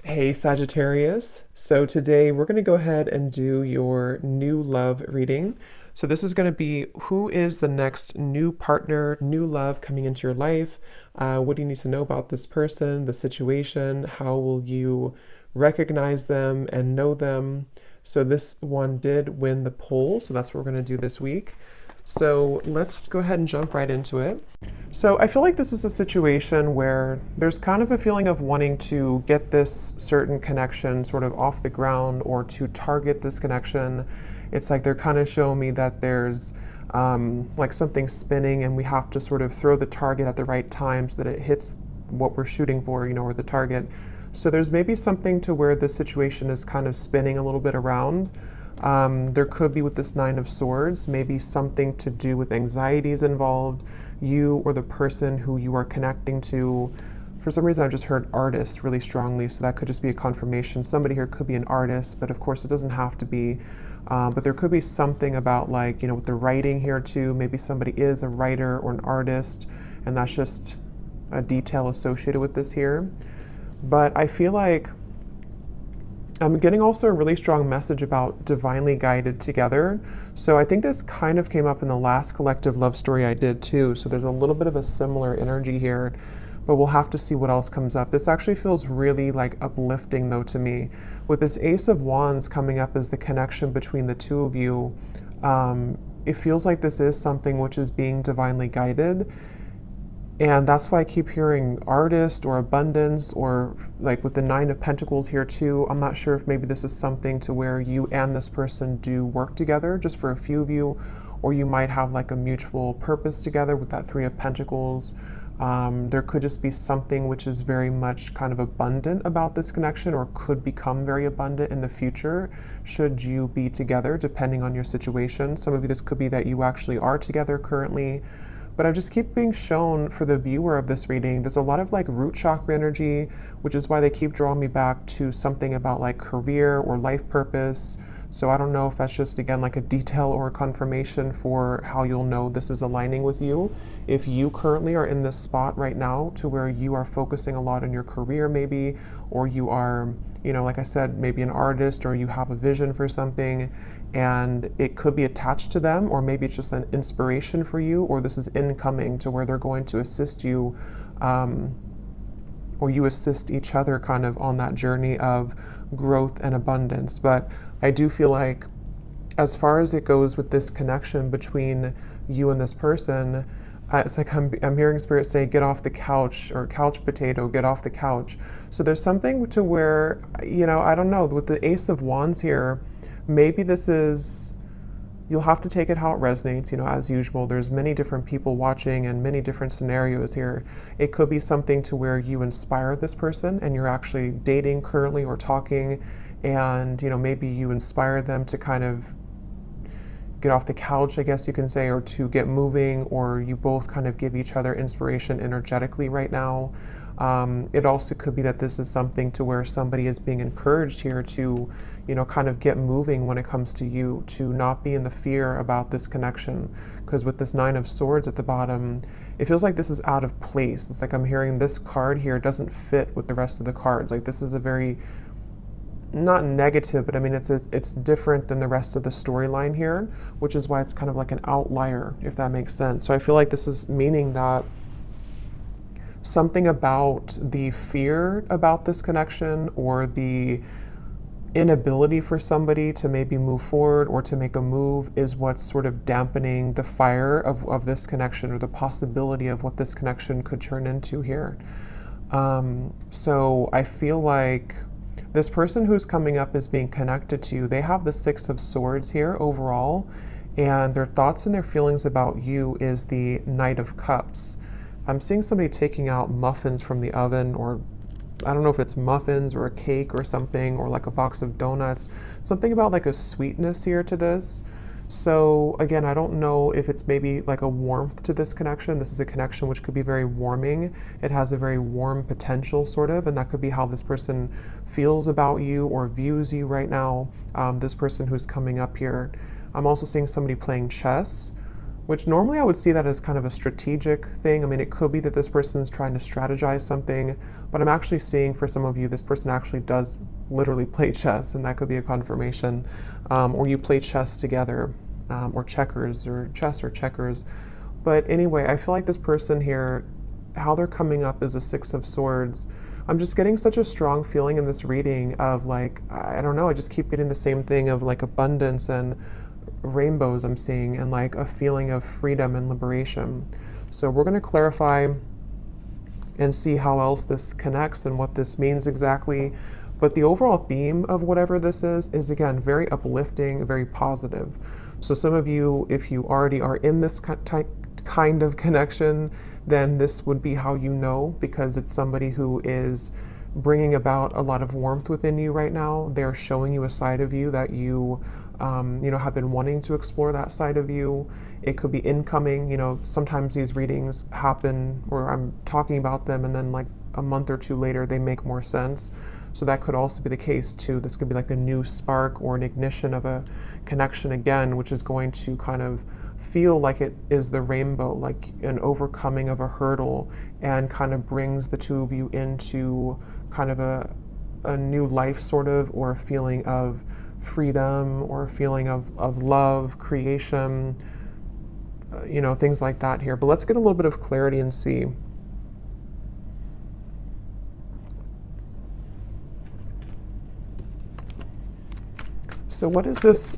Hey Sagittarius. So today we're going to go ahead and do your new love reading. So this is going to be who is the next new partner, new love coming into your life? What do you need to know about this person, the situation? How will you recognize them and know them? So this one did win the poll, so that's what we're going to do this week. So let's go ahead and jump right into it. So I feel like this is a situation where there's kind of a feeling of wanting to get this certain connection sort of off the ground or to target this connection. It's like they're kind of showing me that there's like something spinning and we have to sort of throw the target at the right time so that it hits what we're shooting for, or the target. So there's maybe something to where the situation is kind of spinning a little bit around. There could be with this Nine of Swords, maybe something to do with anxieties involved, you or the person who you are connecting to. For some reason, I just heard artist really strongly, so that could just be a confirmation. Somebody here could be an artist, but of course it doesn't have to be. But there could be something about with the writing here too. Maybe somebody is a writer or an artist, and that's just a detail associated with this here. But I feel like I'm getting also a really strong message about divinely guided together. So I think this kind of came up in the last collective love story I did too. So there's a little bit of a similar energy here, but we'll have to see what else comes up. This actually feels really like uplifting though to me. With this Ace of Wands coming up as the connection between the two of you, it feels like this is something which is being divinely guided. And that's why I keep hearing artist or abundance, or like with the Nine of Pentacles here too. I'm not sure if maybe this is something to where you and this person do work together just for a few of you, or you might have like a mutual purpose together with that Three of Pentacles. There could just be something which is very much kind of abundant about this connection, or could become very abundant in the future should you be together, depending on your situation. Some of you, this could be that you actually are together currently. But I just keep being shown for the viewer of this reading, there's a lot of like root chakra energy, which is why they keep drawing me back to something about like career or life purpose. So I don't know if that's just, again, like a detail or a confirmation for how you'll know this is aligning with you. If you currently are in this spot right now to where you are focusing a lot on your career maybe, or you are, like I said, maybe an artist, or you have a vision for something, and it could be attached to them, or maybe it's just an inspiration for you, or this is incoming to where they're going to assist you, or you assist each other kind of on that journey of growth and abundance. But I do feel like as far as it goes with this connection between you and this person, it's like I'm hearing Spirit say, get off the couch, or couch potato, get off the couch. So there's something to where, I don't know, with the Ace of Wands here, maybe this is, you'll have to take it how it resonates, as usual. There's many different people watching and many different scenarios here. It could be something to where you inspire this person and you're actually dating currently or talking, and, maybe you inspire them to kind of get off the couch, I guess you can say, or to get moving, or you both kind of give each other inspiration energetically right now. It also could be that this is something to where somebody is being encouraged here to, kind of get moving when it comes to you, to not be in the fear about this connection. Because with this Nine of Swords at the bottom, it feels like this is out of place. It's like I'm hearing this card here doesn't fit with the rest of the cards. Like this is a very, not negative, but I mean, it's different than the rest of the storyline here, which is why it's kind of like an outlier, if that makes sense. So I feel like this is meaning that something about the fear about this connection, or the inability for somebody to maybe move forward or to make a move, is what's sort of dampening the fire of this connection, or the possibility of what this connection could turn into here. So I feel like this person who's coming up is being connected to you. They have the Six of Swords here overall, and their thoughts and their feelings about you is the Knight of Cups. I'm seeing somebody taking out muffins from the oven, or I don't know if it's muffins or a cake or something, or like a box of donuts. Something about like a sweetness here to this. So again, I don't know if it's maybe like a warmth to this connection. This is a connection which could be very warming. It has a very warm potential sort of, and that could be how this person feels about you or views you right now, this person who's coming up here. I'm also seeing somebody playing chess. which normally I would see that as kind of a strategic thing. I mean, it could be that this person is trying to strategize something, but I'm actually seeing for some of you, this person actually does literally play chess, and that could be a confirmation. Or you play chess together, or checkers, or chess or checkers. But anyway, I feel like this person here, how they're coming up is a Six of Swords. I'm just getting such a strong feeling in this reading of like, I don't know, I just keep getting the same thing of like abundance and rainbows I'm seeing, and like a feeling of freedom and liberation. So we're going to clarify and see how else this connects and what this means exactly. But the overall theme of whatever this is again, very uplifting, very positive. So some of you, if you already are in this kind of connection, then this would be how you know, because it's somebody who is bringing about a lot of warmth within you right now. They're showing you a side of you that you, have been wanting to explore that side of you. It could be incoming. Sometimes these readings happen, or I'm talking about them, and then like a month or two later, they make more sense. So that could also be the case too. This could be like a new spark or an ignition of a connection again, which is going to kind of feel like it is the rainbow, like an overcoming of a hurdle, and kind of brings the two of you into kind of a new life sort of, or a feeling of freedom, or a feeling of love, creation, things like that here. But let's get a little bit of clarity and see. So what is this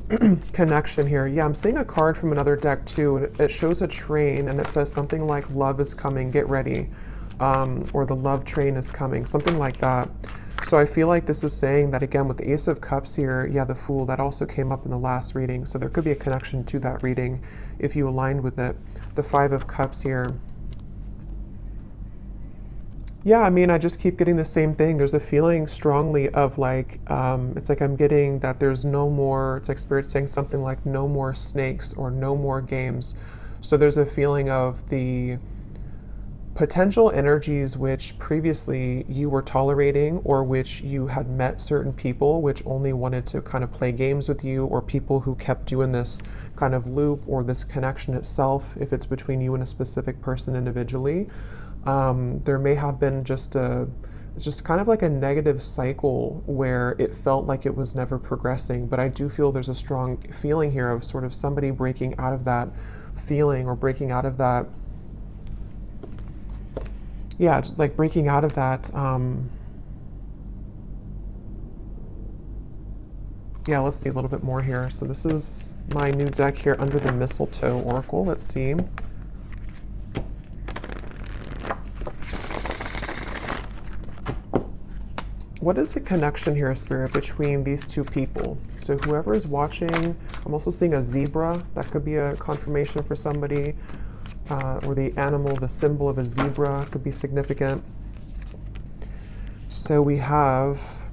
connection here? Yeah, I'm seeing a card from another deck too. It shows a train, and it says something like love is coming, get ready. Or the love train is coming, something like that. So I feel like this is saying that, again, with the Ace of Cups here, yeah, the Fool, that also came up in the last reading. So there could be a connection to that reading if you aligned with it. The Five of Cups here. Yeah, I mean, I just keep getting the same thing. There's a feeling strongly of like, it's like I'm getting that there's no more, it's like Spirit saying something like no more snakes or no more games. So there's a feeling of the potential energies which previously you were tolerating, or which you had met certain people which only wanted to kind of play games with you, or people who kept you in this kind of loop, or this connection itself, if it's between you and a specific person individually. There may have been just kind of like a negative cycle where it felt like it was never progressing. But I do feel there's a strong feeling here of sort of somebody breaking out of that feeling, or breaking out of that, yeah, like breaking out of that. Yeah, let's see a little bit more here. So this is my new deck here, Under the Mistletoe Oracle. Let's see. What is the connection here, Spirit, between these two people? So whoever is watching, I'm also seeing a zebra. That could be a confirmation for somebody. Or the animal, the symbol of a zebra could be significant. So we have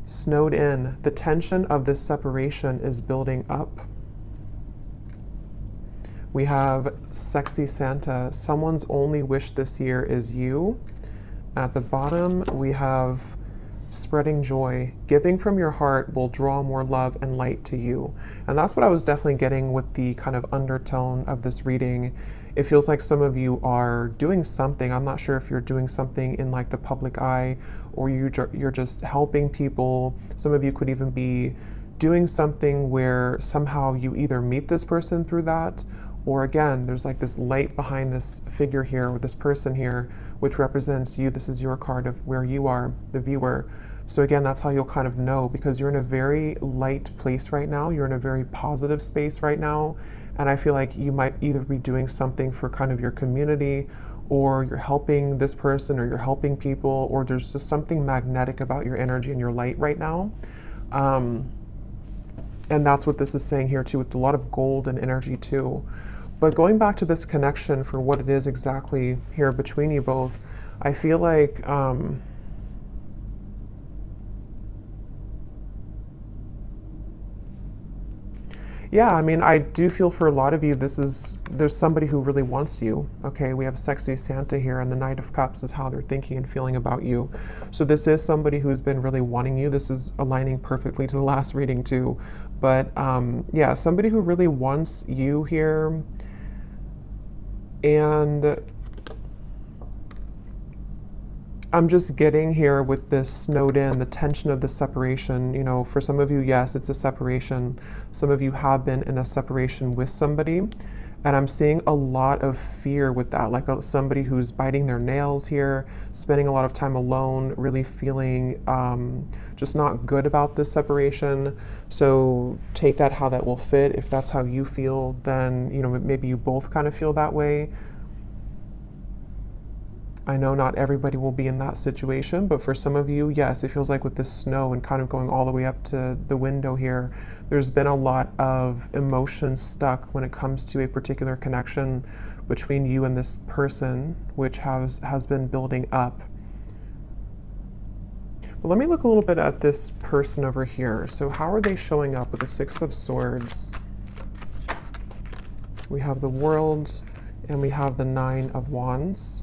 snowed in. The tension of this separation is building up. We have sexy Santa. Someone's only wish this year is you. At the bottom, we have spreading joy. Giving from your heart will draw more love and light to you. And that's what I was definitely getting with the kind of undertone of this reading. It feels like some of you are doing something. I'm not sure if you're doing something in like the public eye, or you're just helping people. Some of you could even be doing something where somehow you either meet this person through that, or again, there's like this light behind this figure here, or this person here, which represents you. This is your card of where you are, the viewer. So again, that's how you'll kind of know, because you're in a very light place right now. You're in a very positive space right now. And I feel like you might either be doing something for kind of your community, or you're helping this person, or you're helping people, or there's just something magnetic about your energy and your light right now. And that's what this is saying here too, with a lot of gold and energy too. But going back to this connection for what it is exactly here between you both, I feel like Yeah, I mean, I do feel for a lot of you, there's somebody who really wants you. Okay, we have sexy Santa here, and the Knight of Cups is how they're thinking and feeling about you. So this is somebody who's been really wanting you. This is aligning perfectly to the last reading too. But yeah, somebody who really wants you here. And I'm just getting here with this snowed in, the tension of the separation. You know, for some of you, yes, it's a separation. Some of you have been in a separation with somebody. And I'm seeing a lot of fear with that, like somebody who's biting their nails here, spending a lot of time alone, really feeling just not good about this separation. So take that how that will fit. If that's how you feel, then, you know, maybe you both kind of feel that way. I know not everybody will be in that situation, but for some of you, yes, it feels like with this snow and kind of going all the way up to the window here, there's been a lot of emotion stuck when it comes to a particular connection between you and this person, which has been building up. But let me look a little bit at this person over here. So how are they showing up with the Six of Swords? We have the World and we have the Nine of Wands.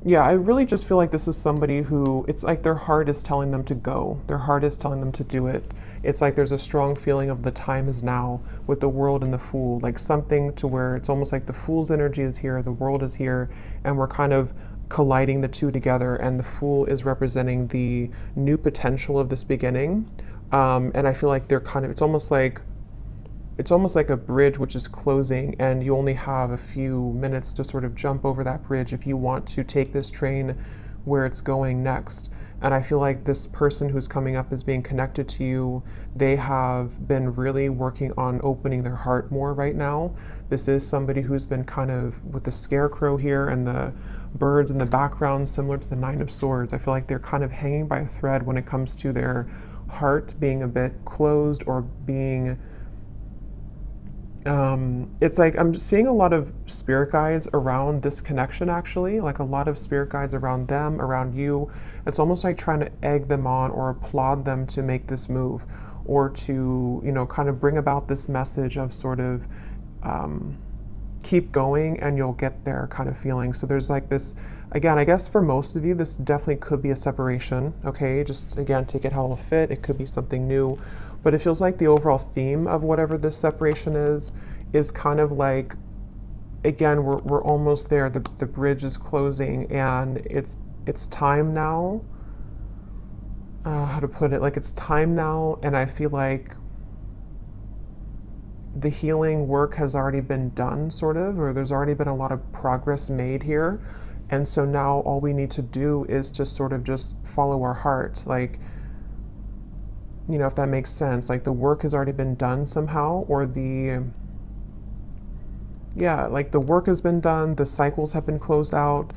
Yeah, I really just feel like this is somebody who, it's like their heart is telling them to go. Their heart is telling them to do it. It's like there's a strong feeling of the time is now with the World and the Fool, like something to where it's almost like the Fool's energy is here, the World is here, and we're kind of colliding the two together, and the Fool is representing the new potential of this beginning. And I feel like they're kind of, it's almost like a bridge which is closing, and you only have a few minutes to sort of jump over that bridge if you want to take this train where it's going next. And I feel like this person who's coming up is being connected to you. They have been really working on opening their heart more right now. This is somebody who's been kind of with the scarecrow here and the birds in the background, similar to the Nine of Swords. I feel like they're kind of hanging by a thread when it comes to their heart being a bit closed or being it's like I'm seeing a lot of spirit guides around this connection, actually, like a lot of spirit guides around them, around you. It's almost like trying to egg them on or applaud them to make this move, or to, you know, kind of bring about this message of sort of keep going and you'll get there kind of feeling. So there's like this, again, I guess for most of you, this definitely could be a separation, okay? Just, again, take it how it'll fit. It could be something new. But it feels like the overall theme of whatever this separation is kind of like, again, we're almost there. The bridge is closing, and it's time now. How to put it? Like, it's time now, and I feel like the healing work has already been done, sort of, or there's already been a lot of progress made here. And so now all we need to do is to sort of just follow our heart. Like, you know, if that makes sense, like the work has already been done somehow, or like the work has been done, the cycles have been closed out,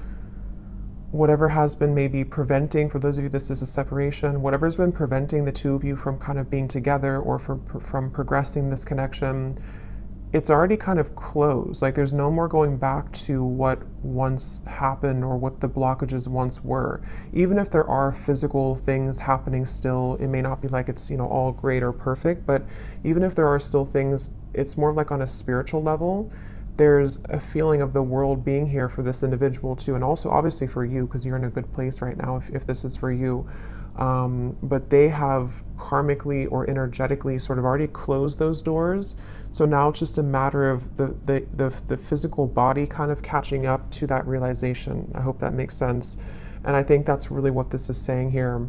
whatever has been maybe preventing, for those of you this is a separation, whatever's been preventing the two of you from kind of being together or from progressing this connection, it's already kind of closed. Like there's no more going back to what once happened or what the blockages once were. Even if there are physical things happening still, it may not be like it's, you know, all great or perfect, but even if there are still things, it's more like on a spiritual level. There's a feeling of the world being here for this individual too, and also obviously for you, because you're in a good place right now if this is for you. But they have karmically or energetically sort of already closed those doors. So now it's just a matter of the physical body kind of catching up to that realization. I hope that makes sense. And I think that's really what this is saying here.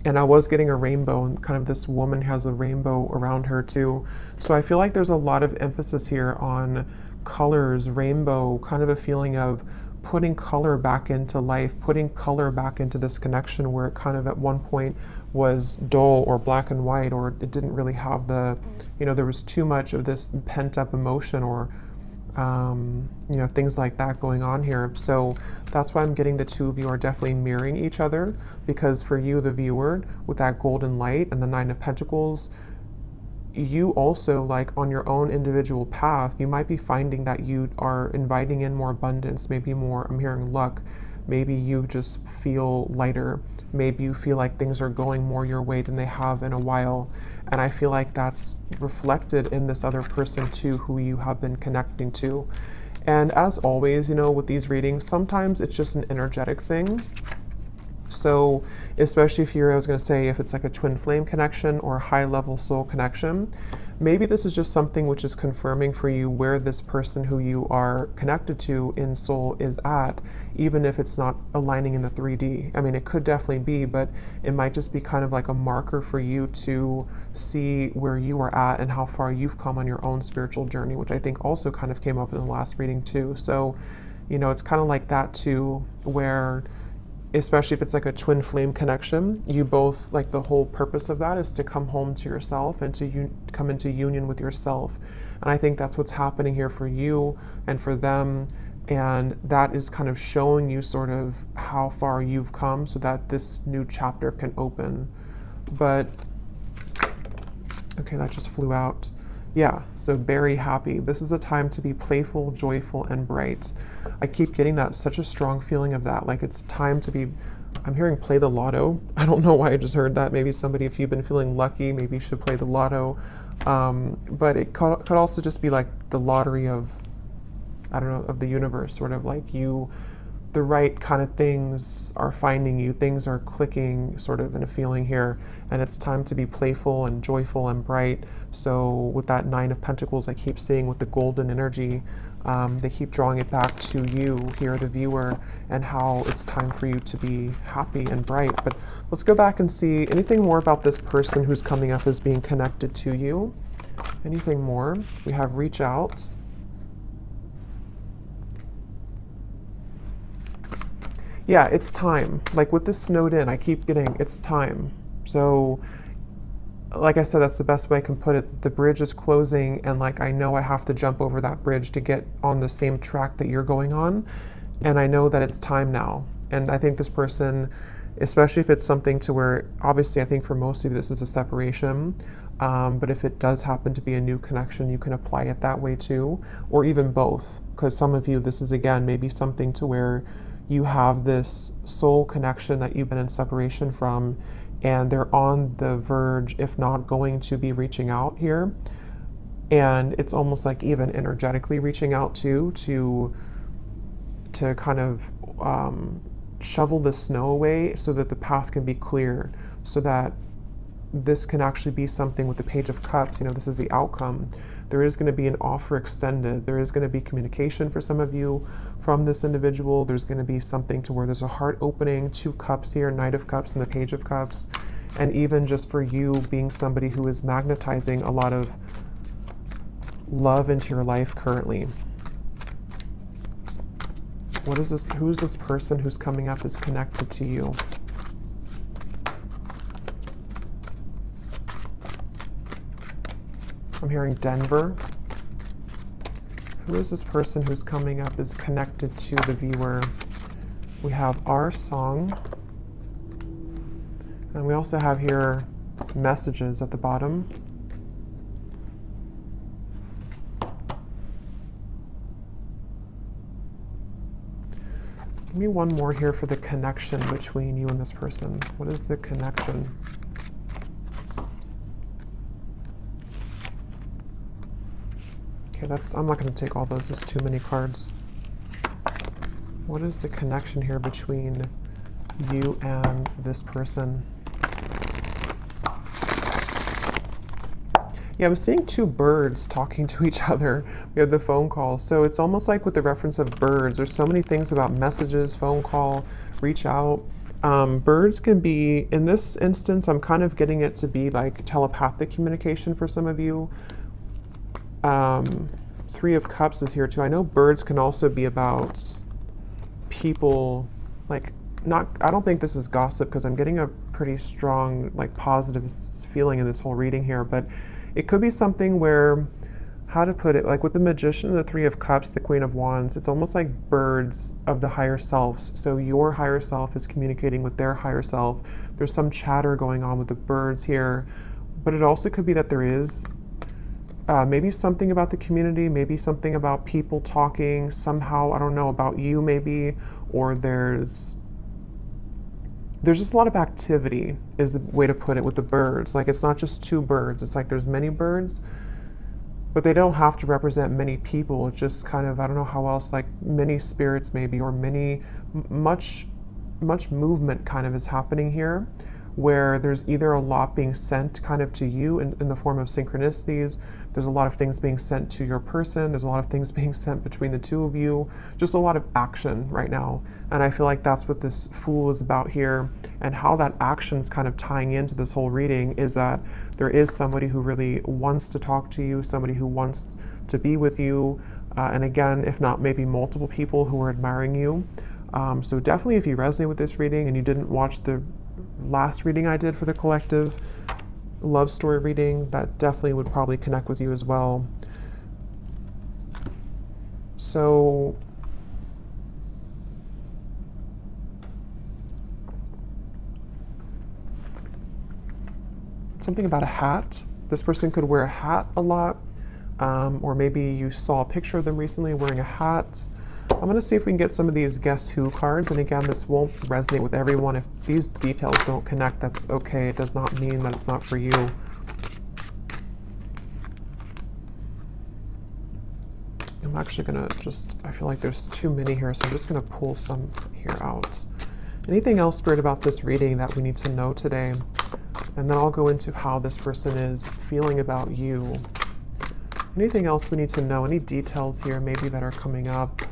And I was getting a rainbow, and kind of this woman has a rainbow around her too. So I feel like there's a lot of emphasis here on colors, rainbow, kind of a feeling of putting color back into life, putting color back into this connection where it kind of at one point was dull or black and white, or it didn't really have the, you know, there was too much of this pent up emotion or, you know, things like that going on here. So that's why I'm getting the two of you are definitely mirroring each other, because for you, the viewer, with that golden light and the Nine of Pentacles, you also, like on your own individual path, you might be finding that you are inviting in more abundance, maybe more, I'm hearing luck, maybe you just feel lighter. Maybe you feel like things are going more your way than they have in a while. And I feel like that's reflected in this other person too, who you have been connecting to. And as always, you know, with these readings, sometimes it's just an energetic thing. So especially if you're, I was going to say, if it's like a twin flame connection or a high level soul connection, maybe this is just something which is confirming for you where this person who you are connected to in soul is at, even if it's not aligning in the 3D. I mean, it could definitely be, but it might just be kind of like a marker for you to see where you are at and how far you've come on your own spiritual journey, which I think also kind of came up in the last reading too. So, you know, it's kind of like that too, where especially if it's like a twin flame connection, you both, like, the whole purpose of that is to come home to yourself and to come into union with yourself. And I think that's what's happening here for you and for them. And that is kind of showing you sort of how far you've come so that this new chapter can open. But, okay, that just flew out. Yeah, so very happy. This is a time to be playful, joyful, and bright. I keep getting that, such a strong feeling of that. Like, it's time to be, I'm hearing play the lotto. I don't know why I just heard that. Maybe somebody, if you've been feeling lucky, maybe you should play the lotto. But it could also just be like the lottery of, I don't know, of the universe, sort of like the right kind of things are finding you, things are clicking sort of in a feeling here, and it's time to be playful and joyful and bright. So with that Nine of Pentacles, I keep seeing with the golden energy, they keep drawing it back to you here, the viewer, and how it's time for you to be happy and bright. But let's go back and see anything more about this person who's coming up as being connected to you. Anything more? We have reach out. Yeah, it's time. Like with this snowed in, I keep getting, it's time. So, like I said, that's the best way I can put it. The bridge is closing, and like I know I have to jump over that bridge to get on the same track that you're going on. And I know that it's time now. And I think this person, especially if it's something to where, obviously I think for most of you this is a separation, but if it does happen to be a new connection, you can apply it that way too, or even both. Because some of you, this is again maybe something to where you have this soul connection that you've been in separation from, and they're on the verge, if not going to be reaching out here. And it's almost like even energetically reaching out too, to kind of shovel the snow away so that the path can be clear, so that this can actually be something with the Page of Cups. You know, this is the outcome. There is going to be an offer extended. There is going to be communication for some of you from this individual. There's going to be something to where there's a heart opening, 2 cups here, Knight of Cups and the Page of Cups. And even just for you being somebody who is magnetizing a lot of love into your life currently. What is this? Who is this person who's coming up is connected to you? I'm hearing Denver. Who is this person who's coming up is connected to the viewer? We have our song. And we also have here messages at the bottom. Give me one more here for the connection between you and this person. What is the connection? Okay, I'm not going to take all those, there's too many cards. What is the connection here between you and this person? Yeah, I'm seeing 2 birds talking to each other. We have the phone call. So it's almost like with the reference of birds, there's so many things about messages, phone call, reach out. Birds can be, in this instance, I'm kind of getting it to be like telepathic communication for some of you. 3 of Cups is here too. I know birds can also be about people, like, I don't think this is gossip because I'm getting a pretty strong, like, positive feeling in this whole reading here, but it could be something where, how to put it, like with the Magician and the 3 of Cups, the Queen of Wands, it's almost like birds of the higher selves. So your higher self is communicating with their higher self. There's some chatter going on with the birds here, but it also could be that there is Maybe something about the community, maybe something about people talking somehow, I don't know, about you maybe, or there's just a lot of activity is the way to put it with the birds. Like it's not just two birds, it's like there's many birds, but they don't have to represent many people. It's just kind of, I don't know how else, like many spirits maybe, or much movement kind of is happening here, where there's either a lot being sent kind of to you in the form of synchronicities. There's a lot of things being sent to your person. There's a lot of things being sent between the two of you. Just a lot of action right now. And I feel like that's what this Fool is about here. And how that action is kind of tying into this whole reading is that there is somebody who really wants to talk to you, somebody who wants to be with you. And again, if not maybe multiple people who are admiring you. So definitely if you resonate with this reading and you didn't watch the last reading I did for the collective love story reading, that definitely would probably connect with you as well. So something about a hat. This person could wear a hat a lot, or maybe you saw a picture of them recently wearing a hat. I'm going to see if we can get some of these Guess Who cards. And again, this won't resonate with everyone. If these details don't connect, that's okay. It does not mean that it's not for you. I'm actually going to I feel like there's too many here, so I'm just going to pull some here out. Anything else, Spirit, about this reading that we need to know today? And then I'll go into how this person is feeling about you. Anything else we need to know? Any details here maybe that are coming up?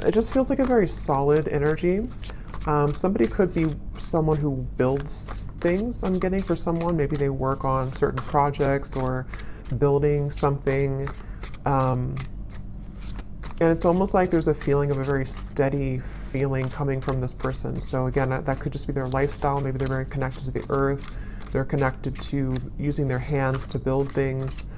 It just feels like a very solid energy. Somebody could be someone who builds things, I'm getting, for someone. Maybe they work on certain projects or building something. And it's almost like there's a feeling of a very steady feeling coming from this person. So again, that could just be their lifestyle. Maybe they're very connected to the earth. They're connected to using their hands to build things.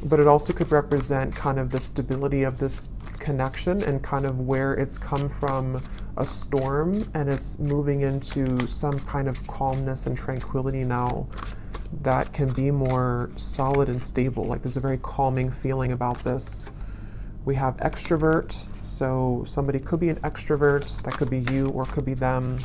But it also could represent kind of the stability of this connection and kind of where it's come from a storm and it's moving into some kind of calmness and tranquility now that can be more solid and stable. Like there's a very calming feeling about this. We have extrovert, so somebody could be an extrovert. That could be you or could be them.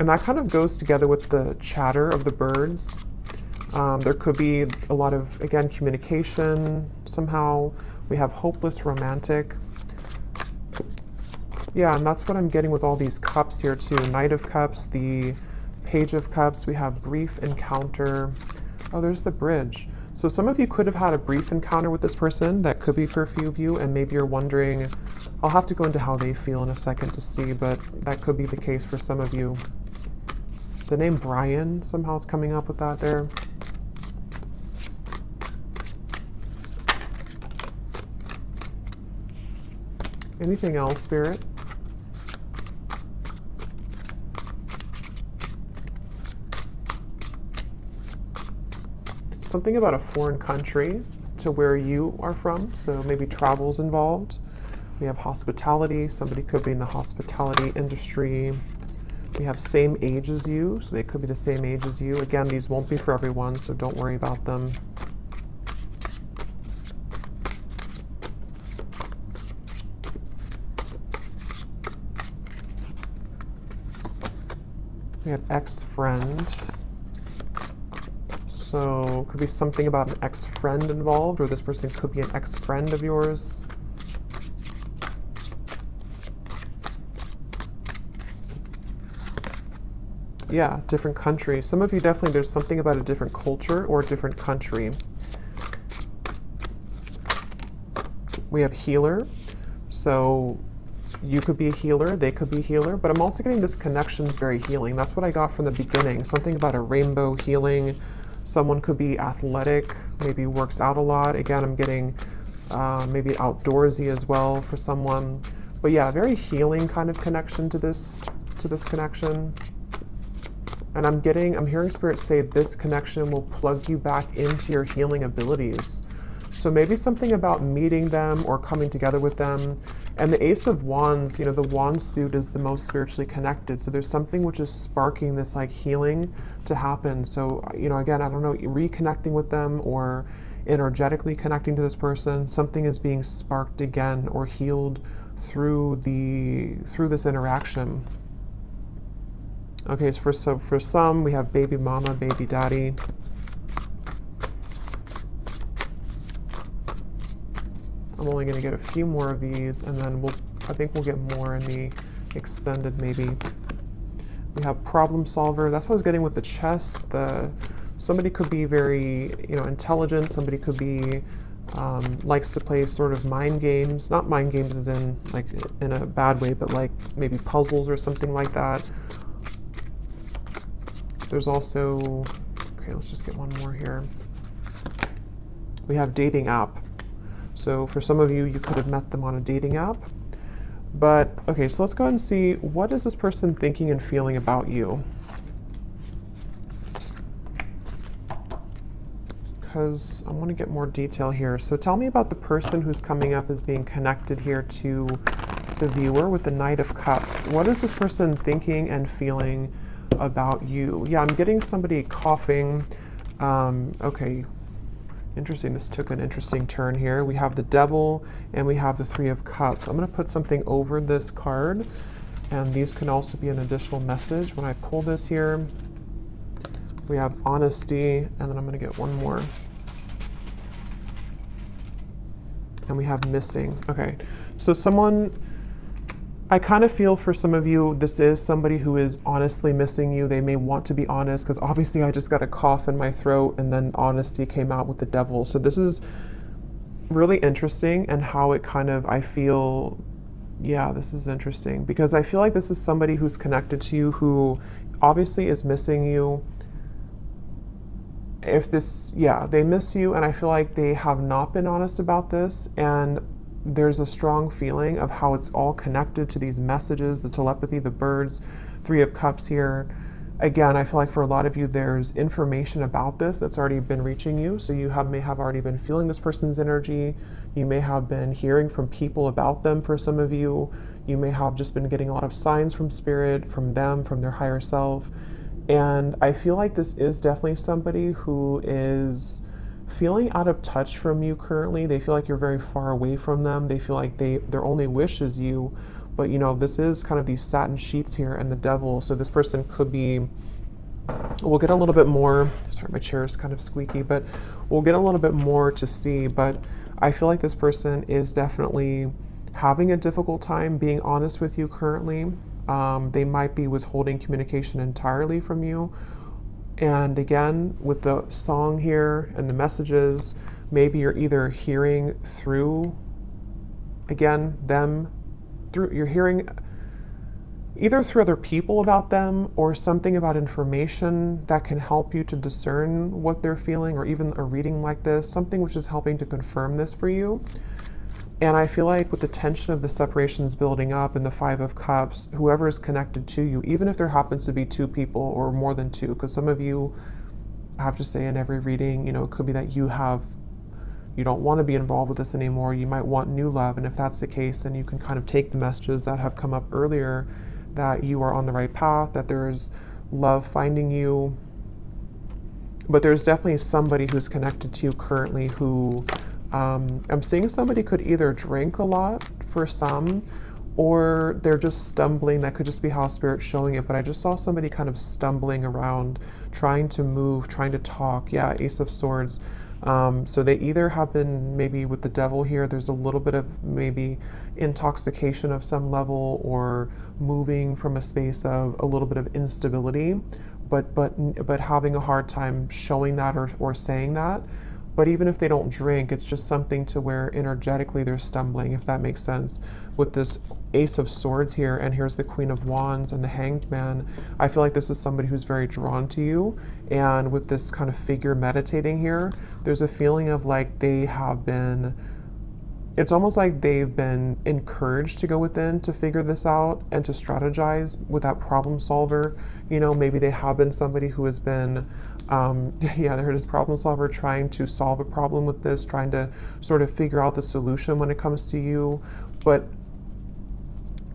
And that kind of goes together with the chatter of the birds. There could be a lot of, again, communication somehow. We have hopeless romantic. Yeah, and that's what I'm getting with all these cups here too. Knight of Cups, the Page of Cups. We have brief encounter. Oh, there's the bridge. So some of you could have had a brief encounter with this person. That could be for a few of you, and maybe you're wondering, I'll have to go into how they feel in a second to see, but that could be the case for some of you. The name Brian somehow is coming up with that there. Anything else, Spirit? Something about a foreign country to where you are from, so maybe travel's involved. We have hospitality. Somebody could be in the hospitality industry. We have same age as you, so they could be the same age as you. Again, these won't be for everyone, so don't worry about them. We have ex-friend. So could be something about an ex-friend involved, or this person could be an ex-friend of yours. Yeah, different country. Some of you definitely, there's something about a different culture or a different country. We have healer. So you could be a healer, they could be a healer, but I'm also getting this connection's very healing. That's what I got from the beginning. Something about a rainbow healing. Someone could be athletic, maybe works out a lot. Again, I'm getting maybe outdoorsy as well for someone. But yeah, very healing kind of connection to this connection. And I'm hearing Spirit say this connection will plug you back into your healing abilities. So maybe something about meeting them or coming together with them. And the Ace of Wands, you know, the wand suit is the most spiritually connected. So there's something which is sparking this like healing to happen. So, you know, again, I don't know, reconnecting with them or energetically connecting to this person, something is being sparked again or healed through this interaction. Okay, so for some, we have baby mama, baby daddy. I'm only going to get a few more of these, and then I think we'll get more in the extended maybe. We have problem solver. That's what I was getting with the chess. Somebody could be very, you know, intelligent. Somebody could be likes to play sort of mind games. Not mind games as in like in a bad way, but like maybe puzzles or something like that. There's also, okay, let's just get one more here. We have dating app. So for some of you, you could have met them on a dating app. But, okay, so let's go ahead and see, what is this person thinking and feeling about you? Because I want to get more detail here. So tell me about the person who's coming up as being connected here to the viewer with the Knight of Cups. What is this person thinking and feeling about you? Yeah, I'm getting somebody coughing. Okay. Interesting, this took an interesting turn here. We have the Devil and we have the Three of Cups. I'm going to put something over this card, and these can also be an additional message. When I pull this here, we have honesty, and then I'm going to get one more. And we have missing. Okay, so I kind of feel for some of you, this is somebody who is honestly missing you. They may want to be honest, because obviously I just got a cough in my throat and then honesty came out with the Devil. So this is really interesting, and how it kind of, I feel, yeah, this is interesting, because I feel like this is somebody who's connected to you who obviously is missing you. They miss you, and I feel like they have not been honest about this, and there's a strong feeling of how it's all connected to these messages, the telepathy, the birds, Three of Cups here. Again, I feel like for a lot of you, there's information about this that's already been reaching you. So you may have already been feeling this person's energy. You may have been hearing from people about them for some of you. You may have just been getting a lot of signs from spirit, from them, from their higher self. And I feel like this is definitely somebody who is feeling out of touch from you currently. They feel like you're very far away from them. They feel like their only wish is you. But you know, this is kind of these satin sheets here and the Devil. So this person could be, we'll get a little bit more, sorry, my chair is kind of squeaky, but we'll get a little bit more to see. But I feel like this person is definitely having a difficult time being honest with you currently. They might be withholding communication entirely from you. And again, with the song here and the messages, maybe you're either hearing through, again, you're hearing either through other people about them, or something about information that can help you to discern what they're feeling, or even a reading like this, something which is helping to confirm this for you. And I feel like with the tension of the separations building up and the Five of Cups, whoever is connected to you, even if there happens to be two people or more than two, because some of you, I have to say in every reading, you know, it could be that you don't want to be involved with this anymore. You might want new love. And if that's the case, then you can kind of take the messages that have come up earlier, that you are on the right path, that there's love finding you. But there's definitely somebody who's connected to you currently who, I'm seeing somebody could either drink a lot for some, or they're just stumbling. That could just be how Spirit's showing it. But I just saw somebody kind of stumbling around, trying to move, trying to talk. Yeah, Ace of Swords. So they either have been, maybe with the Devil here, there's a little bit of maybe intoxication of some level, or moving from a space of a little bit of instability, but having a hard time showing that or saying that. But even if they don't drink, it's just something to where energetically they're stumbling, if that makes sense. With this Ace of Swords here, and here's the Queen of Wands and the Hanged Man, I feel like this is somebody who's very drawn to you. And with this kind of figure meditating here, there's a feeling of like they have been it's almost like they've been encouraged to go within to figure this out and to strategize with that problem solver. You know, maybe they have been somebody who has been, yeah, they're this problem solver trying to solve a problem with this, trying to sort of figure out the solution when it comes to you. But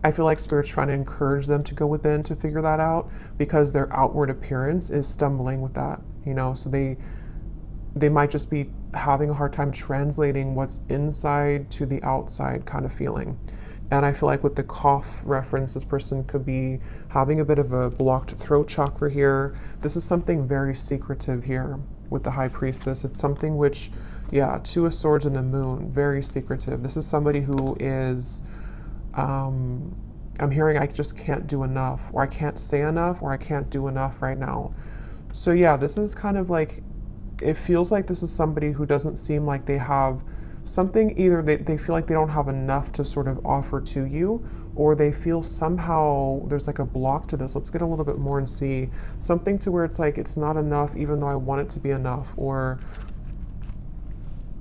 I feel like Spirit's trying to encourage them to go within to figure that out because their outward appearance is stumbling with that, you know, so they might just be having a hard time translating what's inside to the outside kind of feeling. And I feel like with the cough reference, this person could be having a bit of a blocked throat chakra here. This is something very secretive here with the High Priestess. It's something which, yeah, Two of Swords and the Moon, very secretive. This is somebody who is, I'm hearing I just can't do enough, or I can't say enough, or I can't do enough right now. So yeah, this is kind of like, it feels like this is somebody who doesn't seem like they have something, either they feel like they don't have enough to sort of offer to you, or they feel somehow there's like a block to this. Let's get a little bit more and see something to where it's like it's not enough even though I want it to be enough. Or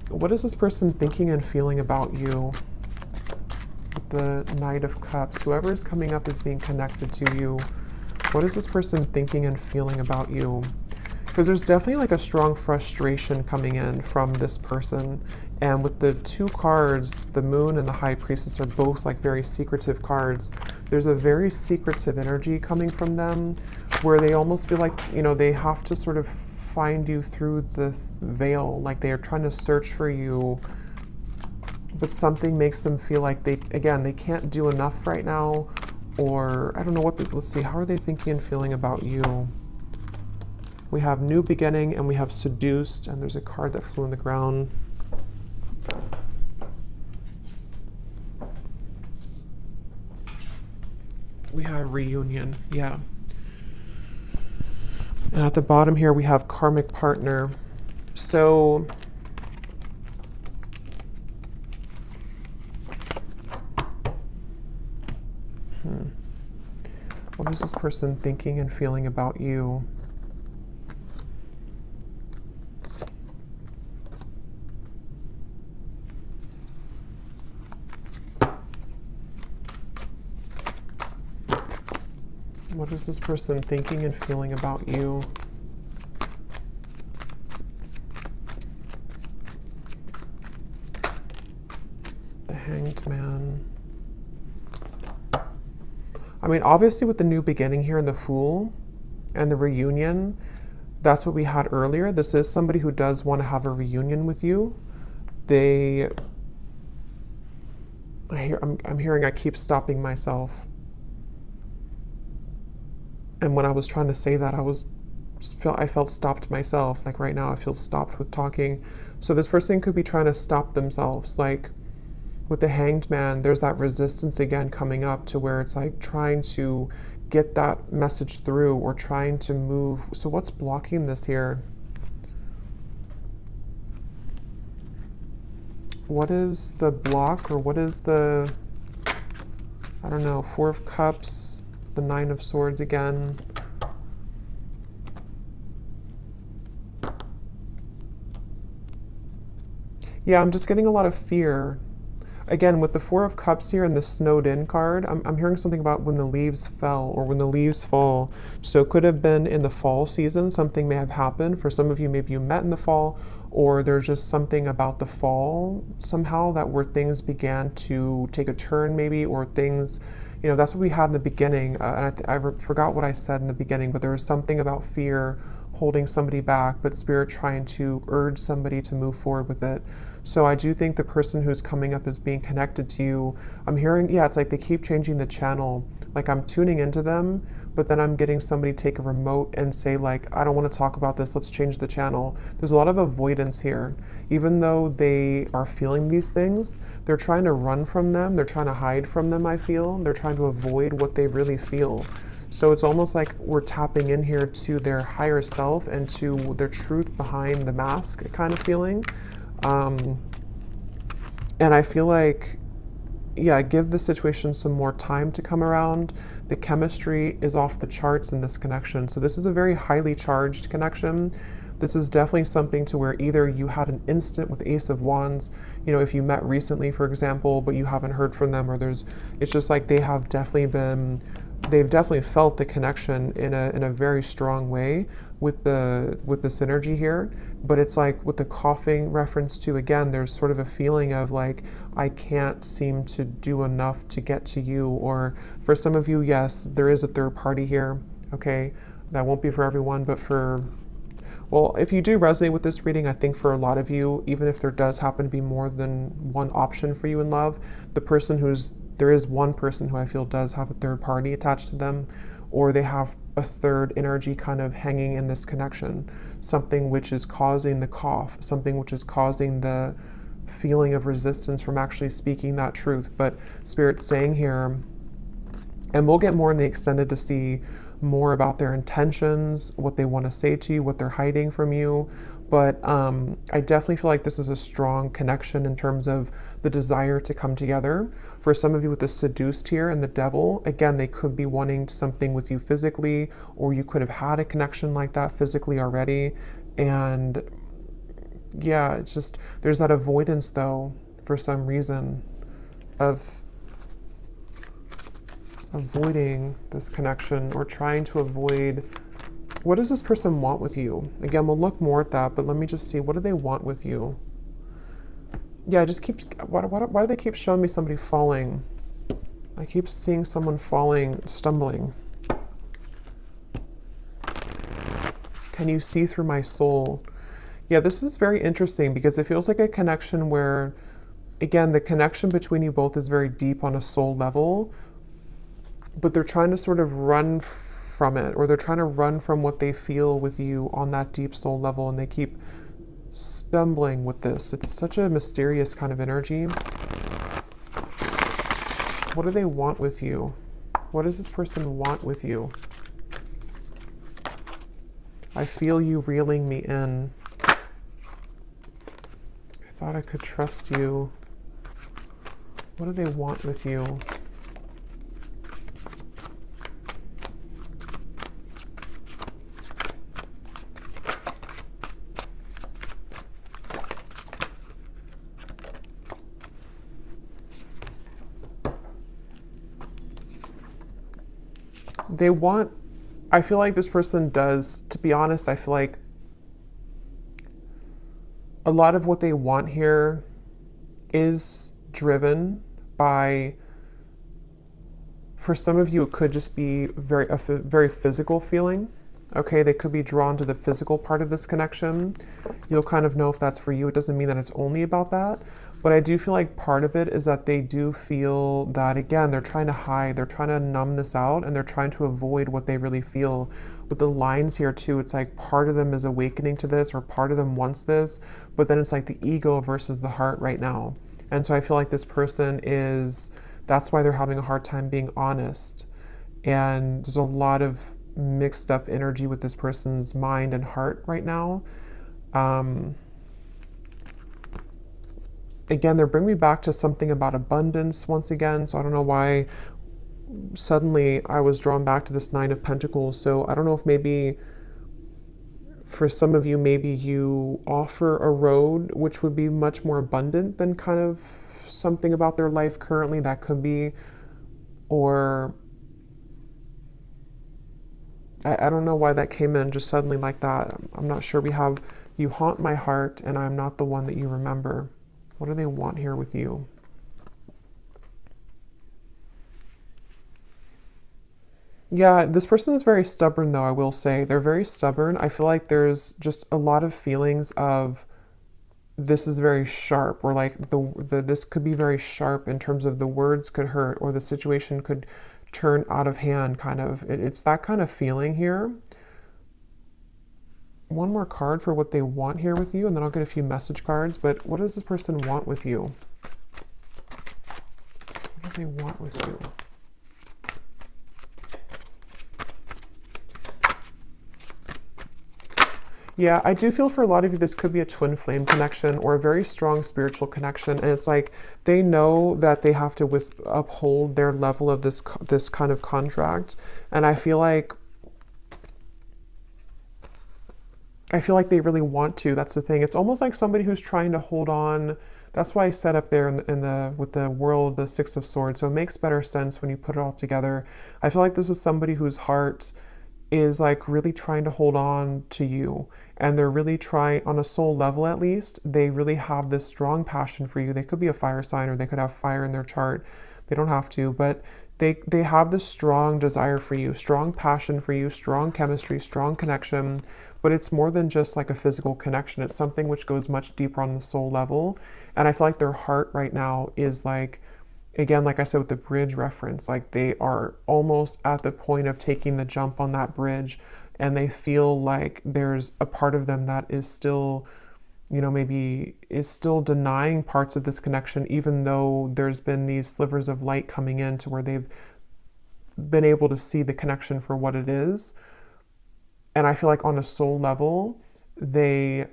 what is this person thinking and feeling about you? The Knight of Cups, whoever is coming up is being connected to you. What is this person thinking and feeling about you? Because there's definitely like a strong frustration coming in from this person. And with the two cards, the Moon and the High Priestess are both like very secretive cards. There's a very secretive energy coming from them where they almost feel like, you know, they have to sort of find you through the veil. Like they are trying to search for you, but something makes them feel like they can't do enough right now. Or I don't know what this, let's see, how are they thinking and feeling about you? We have New Beginning and we have Seduced, and there's a card that flew on the ground. We have Reunion, yeah. And at the bottom here we have Karmic Partner. So what is this person thinking and feeling about you? What is this person thinking and feeling about you? The Hanged Man. I mean, obviously with the New Beginning here and the Fool and the Reunion, that's what we had earlier. This is somebody who does want to have a reunion with you. I'm hearing I keep stopping myself. And when I was trying to say that, I felt stopped myself. Like right now, I feel stopped with talking. So this person could be trying to stop themselves. Like with the Hanged Man, there's that resistance again coming up to where it's like trying to get that message through or trying to move. So what's blocking this here? What is the block, or what is the, I don't know, Four of Cups, the Nine of Swords again. Yeah, I'm just getting a lot of fear. Again, with the Four of Cups here and the Snowed In card, I'm hearing something about when the leaves fell or when the leaves fall. So it could have been in the fall season, something may have happened. For some of you, maybe you met in the fall, or there's just something about the fall somehow that where things began to take a turn maybe, or things, you know, that's what we had in the beginning. And I forgot what I said in the beginning, but there was something about fear holding somebody back, but Spirit trying to urge somebody to move forward with it. So I do think the person who's coming up is being connected to you. I'm hearing, yeah, it's like they keep changing the channel. Like I'm tuning into them, but then I'm getting somebody take a remote and say like, I don't want to talk about this, let's change the channel. There's a lot of avoidance here. Even though they are feeling these things, they're trying to run from them, they're trying to hide from them, I feel. They're trying to avoid what they really feel. So it's almost like we're tapping in here to their higher self and to their truth behind the mask kind of feeling. And I feel like, yeah, give the situation some more time to come around. The chemistry is off the charts in this connection. So this is a very highly charged connection. This is definitely something to where either you had an instant with Ace of Wands, you know, if you met recently, for example, but you haven't heard from them, or it's just like they've definitely felt the connection in a very strong way with the synergy here. But it's like with the coughing reference to, again, there's sort of a feeling of like, I can't seem to do enough to get to you. Or for some of you, yes, there is a third party here. Okay, that won't be for everyone, but well, if you do resonate with this reading, I think for a lot of you, even if there does happen to be more than one option for you in love, there is one person who I feel does have a third party attached to them, or they have a third energy kind of hanging in this connection, something which is causing the cough, something which is causing the feeling of resistance from actually speaking that truth. But Spirit's saying here, and we'll get more in the extended to see more about their intentions, what they want to say to you, what they're hiding from you. But I definitely feel like this is a strong connection in terms of the desire to come together. For some of you with the seduced here and the devil, again, they could be wanting something with you physically, or you could have had a connection like that physically already. And yeah, it's just, there's that avoidance though, for some reason, of avoiding this connection, or trying to avoid. What does this person want with you? Again, we'll look more at that, but let me just see, what do they want with you? Yeah, I just keep, why do they keep showing me somebody falling? I keep seeing someone falling, stumbling. Can you see through my soul? Yeah, this is very interesting because it feels like a connection where, again, the connection between you both is very deep on a soul level, but they're trying to sort of run from it, or they're trying to run from what they feel with you on that deep soul level, and they keep stumbling with this. It's such a mysterious kind of energy. What do they want with you? What does this person want with you? I feel you reeling me in. I thought I could trust you. What do they want with you? They want, I feel like this person does, to be honest, I feel like a lot of what they want here is driven by, for some of you, it could just be a very physical feeling. Okay, they could be drawn to the physical part of this connection. You'll kind of know if that's for you. It doesn't mean that it's only about that. But I do feel like part of it is that they do feel that, again, they're trying to hide, they're trying to numb this out, and they're trying to avoid what they really feel. With the lines here too, it's like part of them is awakening to this, or part of them wants this, but then it's like the ego versus the heart right now. And so I feel like this person that's why they're having a hard time being honest. And there's a lot of mixed up energy with this person's mind and heart right now. Again, they're bringing me back to something about abundance once again. So I don't know why suddenly I was drawn back to this Nine of Pentacles. So I don't know if maybe for some of you, maybe you offer a road which would be much more abundant than kind of something about their life currently. That could be, or I don't know why that came in just suddenly like that. I'm not sure. We have, you haunt my heart and I'm not the one that you remember. What do they want here with you? Yeah, this person is very stubborn though, I will say. They're very stubborn. I feel like there's just a lot of feelings of this is very sharp, or like this could be very sharp in terms of the words could hurt, or the situation could turn out of hand kind of. It's that kind of feeling here. One more card for what they want here with you, and then I'll get a few message cards. But what does this person want with you? What do they want with you? Yeah, I do feel for a lot of you, this could be a twin flame connection or a very strong spiritual connection. And it's like they know that they have to uphold their level of this kind of contract. And I feel like, I'm not sure, we have, you haunt my heart and I'm not the one that you remember. What do they want here with you? Yeah, this person is very stubborn though, I will say. They're very stubborn. I feel like there's just a lot of feelings of this could be very sharp, or like the situation could turn out of hand kind of. It's that kind of feeling here. One more card for what they want here with you, and then I'll get a few message cards. But what does this person want with you? What do they want with you? Yeah, I do feel for a lot of you, this could be a twin flame connection or a very strong spiritual connection. And it's like they know that they have to uphold their level of this kind of contract. And I feel like I feel like they really want to. That's the thing. It's almost like somebody who's trying to hold on. That's why I set up there in the with the world, the Six of Swords. So it makes better sense when you put it all together. I feel like this is somebody whose heart is like really trying to hold on to you, and they're really trying, on a soul level at least, they really have this strong passion for you. They could be a fire sign, or they could have fire in their chart. They don't have to, but they have this strong desire for you, strong passion for you, strong chemistry, strong connection. But it's more than just like a physical connection. It's something which goes much deeper on the soul level. And I feel like their heart right now is like, again, like I said with the bridge reference, like they are almost at the point of taking the jump on that bridge, and they feel like there's a part of them that is still, maybe is still denying parts of this connection, even though there's been these slivers of light coming in to where they've been able to see the connection for what it is. And I feel like on a soul level, I'm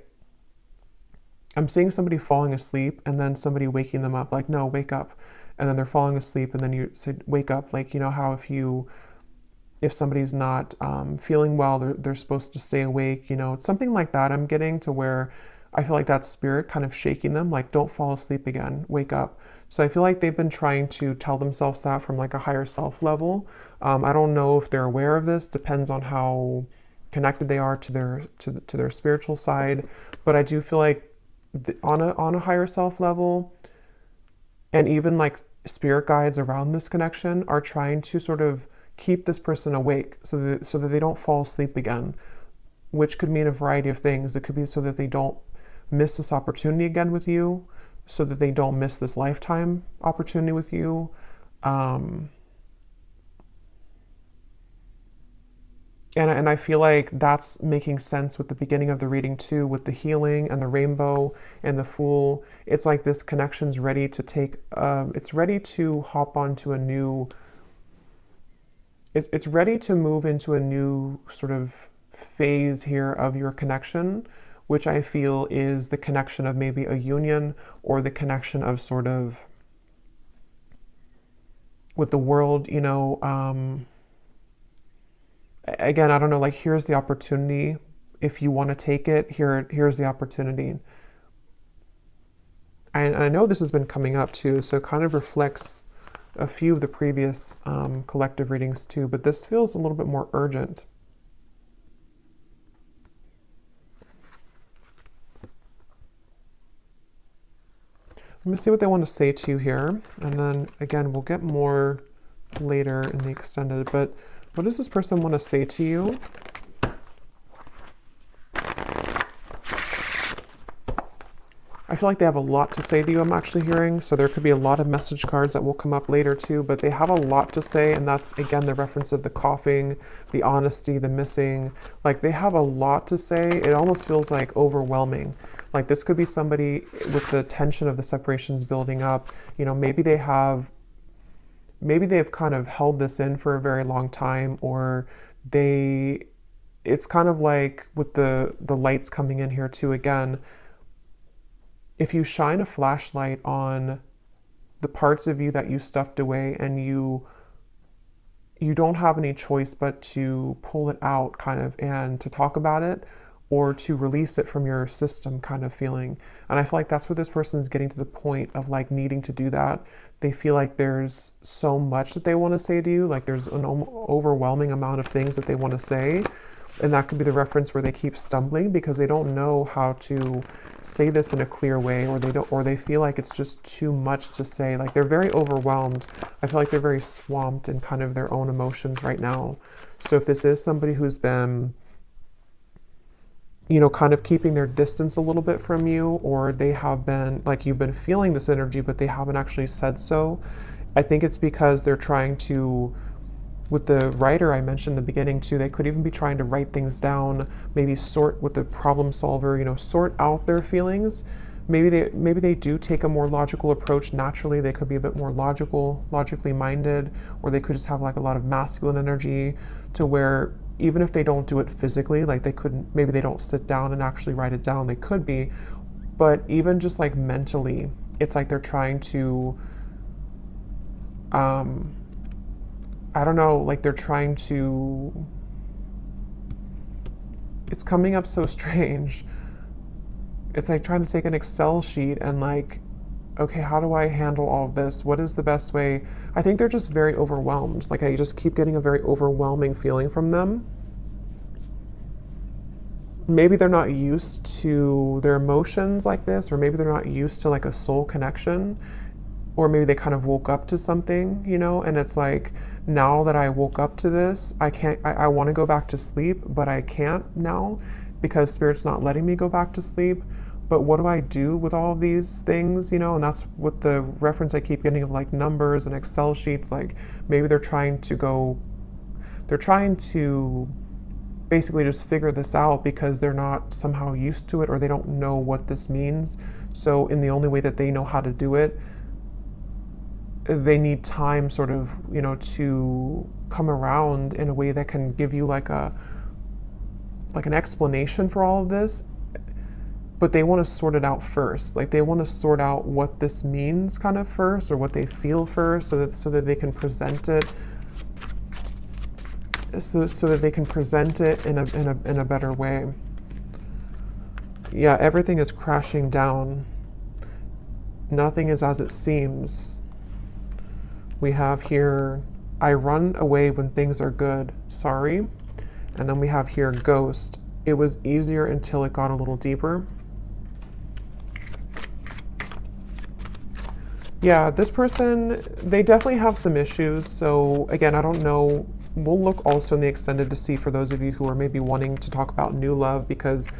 seeing somebody falling asleep and then somebody waking them up, like, no, wake up. And then they're falling asleep, and then you say, wake up. Like, how if somebody's not feeling well, they're supposed to stay awake, it's something like that I'm getting to, where I feel like that spirit kind of shaking them, like, don't fall asleep again, wake up. So I feel like they've been trying to tell themselves that from like a higher self level. I don't know if they're aware of this, depends on how connected they are to their spiritual side. But I do feel like on a higher self level, and even like spirit guides around this connection are trying to sort of keep this person awake, so that they don't fall asleep again, which could mean a variety of things. It could be so that they don't miss this opportunity again with you, so that they don't miss this lifetime opportunity with you. And I feel like that's making sense with the beginning of the reading too, with the healing and the rainbow and the Fool. It's like this connection's ready to it's ready to hop onto a new, it's ready to move into a new sort of phase here of your connection, which I feel is the connection of maybe a union, or the connection of sort of with the world, again, I don't know, like, here's the opportunity. If you want to take it, here's the opportunity. And I know this has been coming up too, so it kind of reflects a few of the previous collective readings too, but this feels a little bit more urgent. Let me see what they want to say to you here, and then again, we'll get more later in the extended, but what does this person want to say to you? I feel like they have a lot to say to you, I'm actually hearing. So there could be a lot of message cards that will come up later too, but they have a lot to say. And that's, again, the reference of the coughing, the honesty, the missing. Like, they have a lot to say. It almost feels like overwhelming. Like, this could be somebody with the tension of the separations building up. Maybe they've kind of held this in for a very long time, or it's kind of like with the lights coming in here too, again, if you shine a flashlight on the parts of you that you stuffed away, and you don't have any choice but to pull it out kind of, and to talk about it, or to release it from your system kind of feeling. And I feel like that's what this person is getting to the point of, like, needing to do that. They feel like there's so much that they want to say to you, like there's an overwhelming amount of things that they want to say. And that could be the reference where they keep stumbling because they don't know how to say this in a clear way, or they feel like it's just too much to say. Like, they're very overwhelmed. I feel like they're very swamped in kind of their own emotions right now. So if this is somebody who's been, kind of keeping their distance a little bit from you, or they have been, like, you've been feeling this energy, but they haven't actually said so, I think it's because they're trying to, with the writer I mentioned in the beginning too, they could even be trying to write things down, maybe sort with the problem solver, sort out their feelings. Maybe they do take a more logical approach naturally. They could be a bit more logically minded, or they could just have like a lot of masculine energy, to where even if they don't do it physically, like maybe they don't sit down and actually write it down, they could be, but even just like mentally, it's like they're trying to, I don't know, like they're trying to, it's coming up so strange. It's like trying to take an Excel sheet and like, okay, how do I handle all of this? What is the best way? I think they're just very overwhelmed. Like I just keep getting a very overwhelming feeling from them. Maybe they're not used to their emotions like this, or maybe they're not used to like a soul connection, or maybe they kind of woke up to something, you know, and it's like, now that I woke up to this, I want to go back to sleep, but I can't now because Spirit's not letting me go back to sleep. But what do I do with all of these things, you know? And that's what the reference I keep getting of like numbers and Excel sheets. Like maybe they're trying to basically just figure this out because they're not somehow used to it, or they don't know what this means. So in the only way that they know how to do it, they need time sort of, you know, to come around in a way that can give you like an explanation for all of this. But they want to sort it out first. Like they want to sort out what this means kind of first, or what they feel first, so that they can present it so that they can present it in a better way. Yeah, everything is crashing down. Nothing is as it seems. We have here, I run away when things are good, sorry. And then we have here, ghost. It was easier until it got a little deeper. Yeah, this person, they definitely have some issues. So again, I don't know. We'll look also in the extended to see for those of you who are maybe wanting to talk about new love, because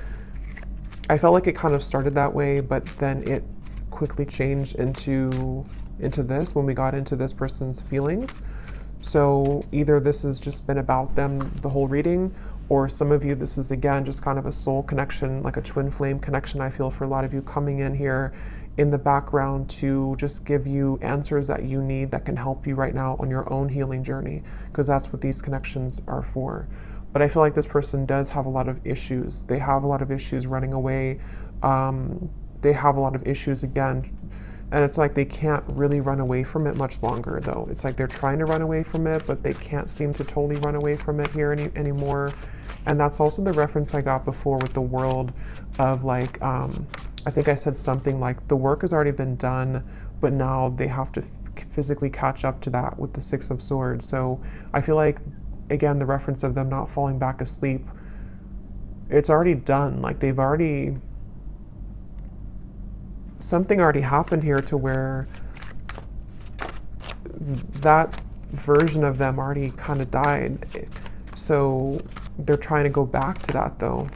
I felt like it kind of started that way, but then it quickly changed into this when we got into this person's feelings. So either this has just been about them the whole reading, or some of you, this is again just kind of a soul connection, like a twin flame connection. I feel for a lot of you coming in here in the background to just give you answers that you need that can help you right now on your own healing journey, because that's what these connections are for. But I feel like this person does have a lot of issues. They have a lot of issues running away. They have a lot of issues again. And it's like they can't really run away from it much longer, though. It's like they're trying to run away from it, but they can't seem to totally run away from it here anymore. And that's also the reference I got before with the world of like, I think I said something like the work has already been done, but now they have to physically catch up to that with the Six of Swords. So I feel like, again, the reference of them not falling back asleep, it's already done. Like they've already, something already happened here to where that version of them already kind of died. So they're trying to go back to that though.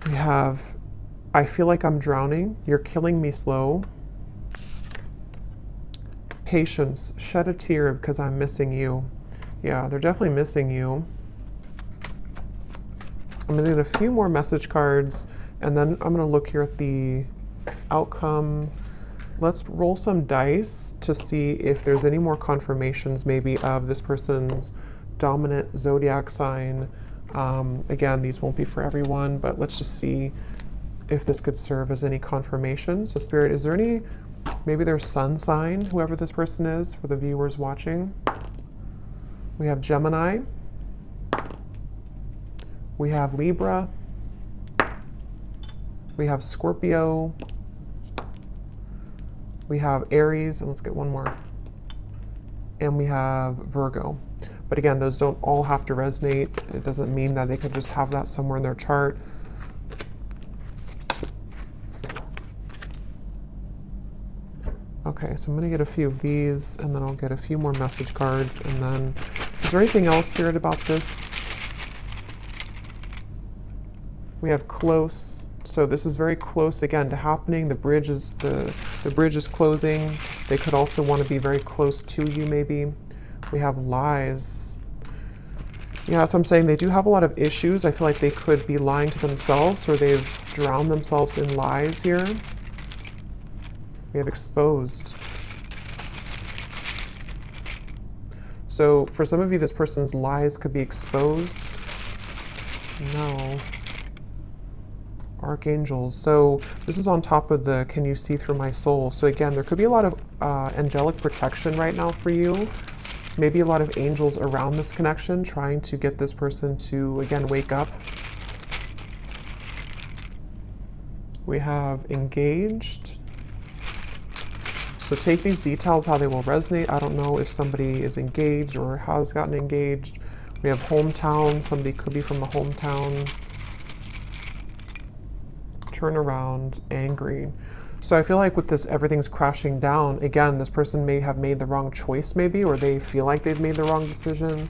We have, I feel like I'm drowning. You're killing me slow. Patience, shed a tear because I'm missing you. Yeah, they're definitely missing you. I'm gonna get a few more message cards, and then I'm gonna look here at the outcome. Let's roll some dice to see if there's any more confirmations maybe of this person's dominant zodiac sign. Again, these won't be for everyone, but let's just see if this could serve as any confirmation. So Spirit, is there any, maybe their sun sign, whoever this person is, for the viewers watching? We have Gemini. We have Libra. We have Scorpio. We have Aries, and let's get one more. And we have Virgo. But again, those don't all have to resonate. It doesn't mean that they could just have that somewhere in their chart. Okay, so I'm gonna get a few of these, and then I'll get a few more message cards, and then, is there anything else, Spirit, about this? We have close. So this is very close again to happening. The bridge is the bridge is closing. They could also want to be very close to you, maybe. We have lies. Yeah, so I'm saying they do have a lot of issues. I feel like they could be lying to themselves, or they've drowned themselves in lies here. We have exposed. So for some of you, this person's lies could be exposed. No. Archangels. So this is on top of the can you see through my soul? So again, there could be a lot of angelic protection right now for you. Maybe a lot of angels around this connection trying to get this person to, again, wake up. We have engaged. So take these details how they will resonate. I don't know if somebody is engaged or has gotten engaged. We have hometown. Somebody could be from a hometown. Turn around, angry. So I feel like with this, everything's crashing down. Again, this person may have made the wrong choice maybe, or they feel like they've made the wrong decision.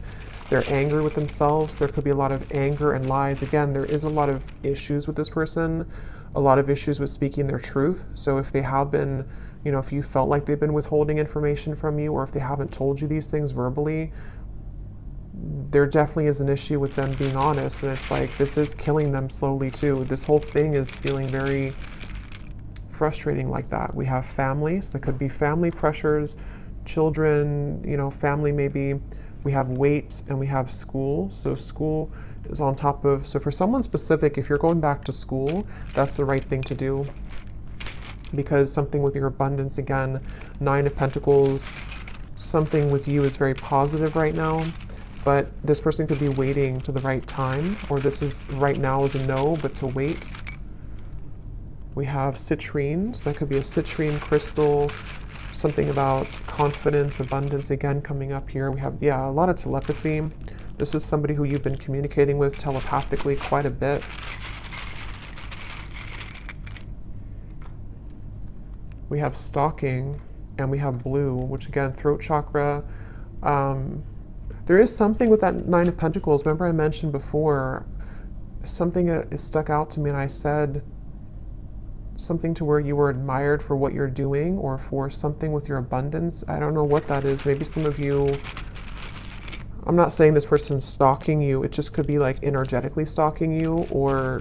They're angry with themselves. There could be a lot of anger and lies. Again, there is a lot of issues with this person, a lot of issues with speaking their truth. So if they have been, you know, if you felt like they've been withholding information from you, or if they haven't told you these things verbally, there definitely is an issue with them being honest. And it's like, this is killing them slowly too. This whole thing is feeling very frustrating like that. We have families. There could be family pressures, children, you know, family maybe. We have weight and we have school. So school is on top of, so for someone specific, if you're going back to school, that's the right thing to do. Because something with your abundance, again, 9 of Pentacles, something with you is very positive right now. But this person could be waiting to the right time, or this is right now is a no, but to wait. We have citrine, so that could be a citrine crystal, something about confidence, abundance, again, coming up here. We have, yeah, a lot of telepathy. This is somebody who you've been communicating with telepathically quite a bit. We have stalking, and we have blue, which again, throat chakra. There is something with that 9 of Pentacles. Remember I mentioned before, something is stuck out to me, and I said something to where you were admired for what you're doing, or for something with your abundance. I don't know what that is. Maybe some of you, I'm not saying this person's stalking you. It just could be like energetically stalking you, or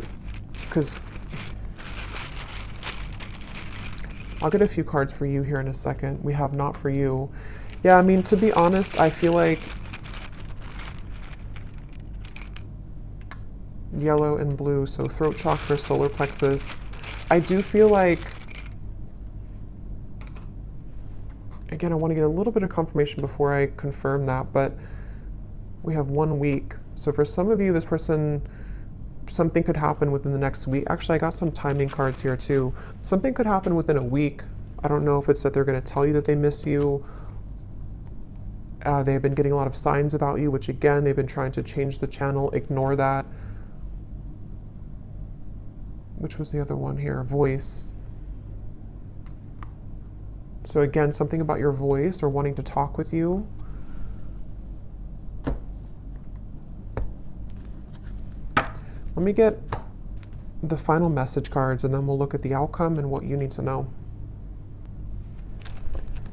because I'll get a few cards for you here in a second. We have not for you. Yeah, I mean, to be honest, I feel like yellow and blue, so throat chakra, solar plexus. I do feel like, again, I want to get a little bit of confirmation before I confirm that, but we have 1 week. So for some of you, this person, something could happen within the next week. Actually, I got some timing cards here too. Something could happen within a week. I don't know if it's that they're going to tell you that they miss you. They've been getting a lot of signs about you, which again, they've been trying to change the channel. Ignore that. Which was the other one here? Voice. So again, something about your voice or wanting to talk with you. Let me get the final message cards, and then we'll look at the outcome and what you need to know.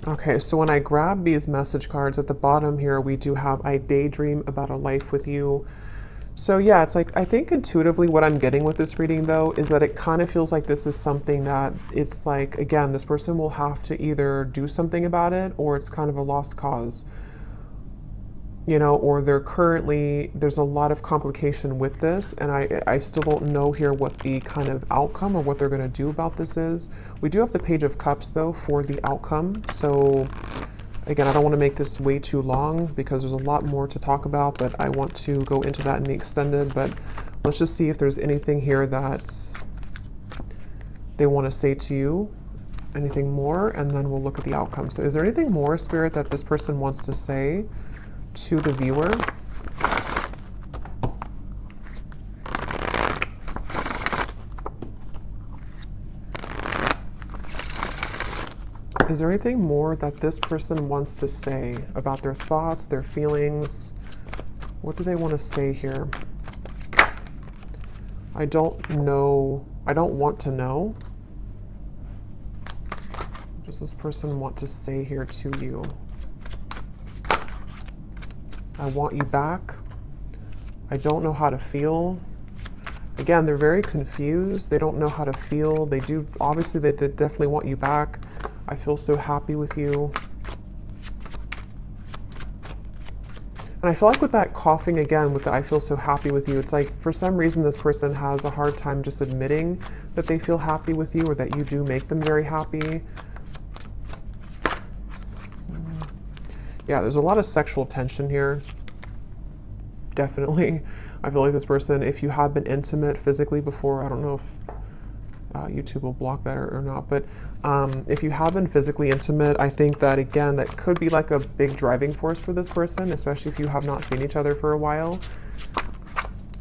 Okay, so when I grab these message cards at the bottom here, we do have, I daydream about a life with you. So yeah, it's like, I think intuitively what I'm getting with this reading though, is that it kind of feels like this is something that it's like, again, this person will have to either do something about it, or it's kind of a lost cause. You know, or they're currently, there's a lot of complication with this, and I still don't know here what the kind of outcome or what they're going to do about this is. We do have the Page of Cups though for the outcome. So again, I don't want to make this way too long because there's a lot more to talk about, but I want to go into that in the extended. But let's just see if there's anything here that they want to say to you, anything more, and then we'll look at the outcome. So is there anything more, Spirit, that this person wants to say to the viewer? Is there anything more that this person wants to say about their thoughts, their feelings? What do they want to say here? I don't know. I don't want to know. What does this person want to say here to you? I want you back. I don't know how to feel. Again, they're very confused. They don't know how to feel. They do, obviously, they definitely want you back. I feel so happy with you. And I feel like with that coughing again, with the I feel so happy with you, it's like for some reason this person has a hard time just admitting that they feel happy with you or that you do make them very happy. Yeah, there's a lot of sexual tension here. Definitely. I feel like this person, if you have been intimate physically before, I don't know if YouTube will block that or not, but if you have been physically intimate, I think that again, that could be like a big driving force for this person, especially if you have not seen each other for a while.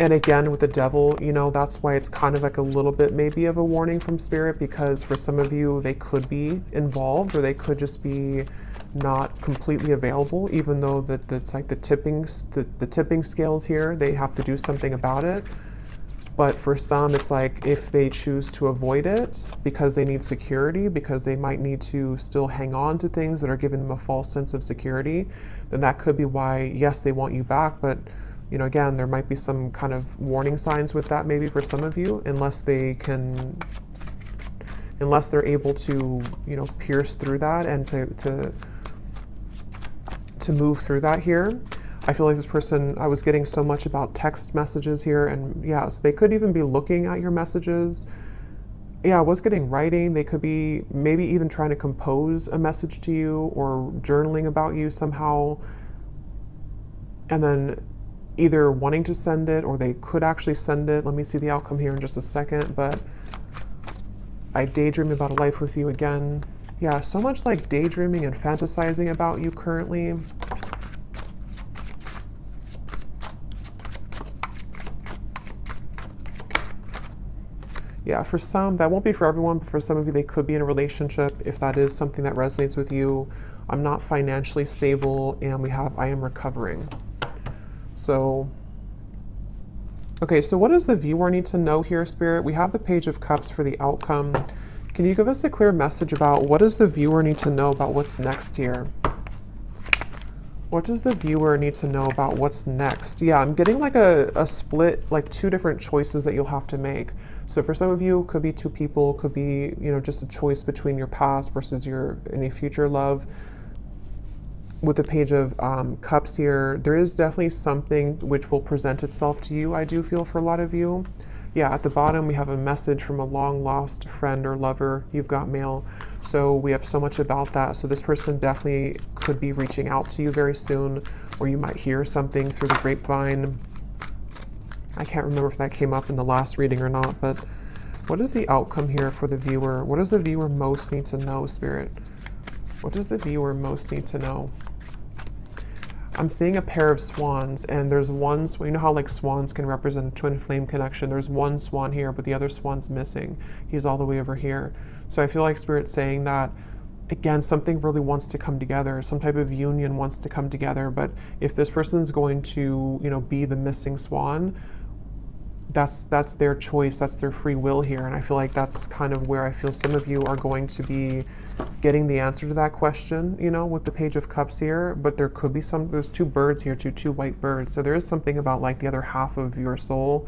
And again, with the devil, you know, that's why it's kind of like a little bit maybe of a warning from spirit, because for some of you, they could be involved or they could just be not completely available, even though that's like the tipping scales here, they have to do something about it. But for some, it's like if they choose to avoid it because they need security, because they might need to still hang on to things that are giving them a false sense of security, then that could be why, yes, they want you back. But, you know, again, there might be some kind of warning signs with that maybe for some of you, unless they're able to, you know, pierce through that and to move through that here. I feel like this person, I was getting so much about text messages here, and yeah, so they could even be looking at your messages. Yeah, I was getting writing. They could be maybe even trying to compose a message to you or journaling about you somehow. And then either wanting to send it or they could actually send it. Let me see the outcome here in just a second, but I daydream about a life with you again. Yeah, so much like daydreaming and fantasizing about you currently. Yeah, for some, that won't be for everyone, but for some of you, they could be in a relationship. If that is something that resonates with you, I'm not financially stable, and we have I am recovering. So, okay, so what does the viewer need to know here, Spirit? We have the Page of Cups for the outcome. Can you give us a clear message about what does the viewer need to know about what's next here? What does the viewer need to know about what's next? Yeah, I'm getting like a split, like two different choices that you'll have to make. So for some of you, it could be two people, could be, you know, just a choice between your past versus your any future love. With the Page of Cups here, there is definitely something which will present itself to you, I do feel, for a lot of you. Yeah, at the bottom, we have a message from a long-lost friend or lover. You've got mail. So we have so much about that. So this person definitely could be reaching out to you very soon, or you might hear something through the grapevine. I can't remember if that came up in the last reading or not, but what is the outcome here for the viewer? What does the viewer most need to know, Spirit? What does the viewer most need to know? I'm seeing a pair of swans, and there's one, you know how like swans can represent a twin flame connection. There's one swan here, but the other swan's missing. He's all the way over here. So I feel like Spirit's saying that, again, something really wants to come together. Some type of union wants to come together. But if this person's going to, you know, be the missing swan, that's their choice. That's their free will here. And I feel like that's kind of where I feel some of you are going to be getting the answer to that question, you know, with the Page of Cups here. But there could be there's two birds here, two white birds. So there is something about like the other half of your soul,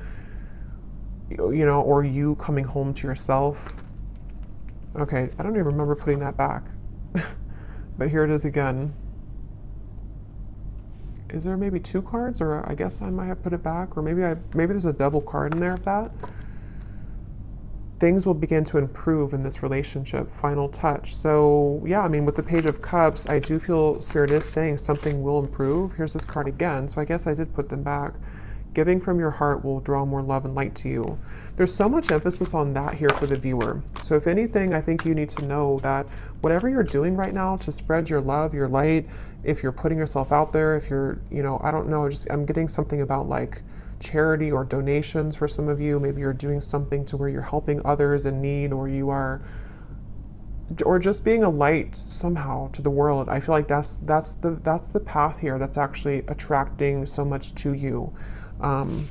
you know, or you coming home to yourself. Okay, I don't even remember putting that back. But here it is again. Is there maybe two cards, or I guess I might have put it back, or maybe there's a double card in there of that. Things will begin to improve in this relationship. Final touch. So yeah, I mean, with the Page of Cups, I do feel Spirit is saying something will improve. Here's this card again. So I guess I did put them back. Giving from your heart will draw more love and light to you. There's so much emphasis on that here for the viewer. So if anything, I think you need to know that whatever you're doing right now to spread your love, your light, if you're putting yourself out there, if you're, you know, I don't know, I'm getting something about like charity or donations for some of you. Maybe you're doing something to where you're helping others in need, or you are, or just being a light somehow to the world. I feel like that's the path here that's actually attracting so much to you. An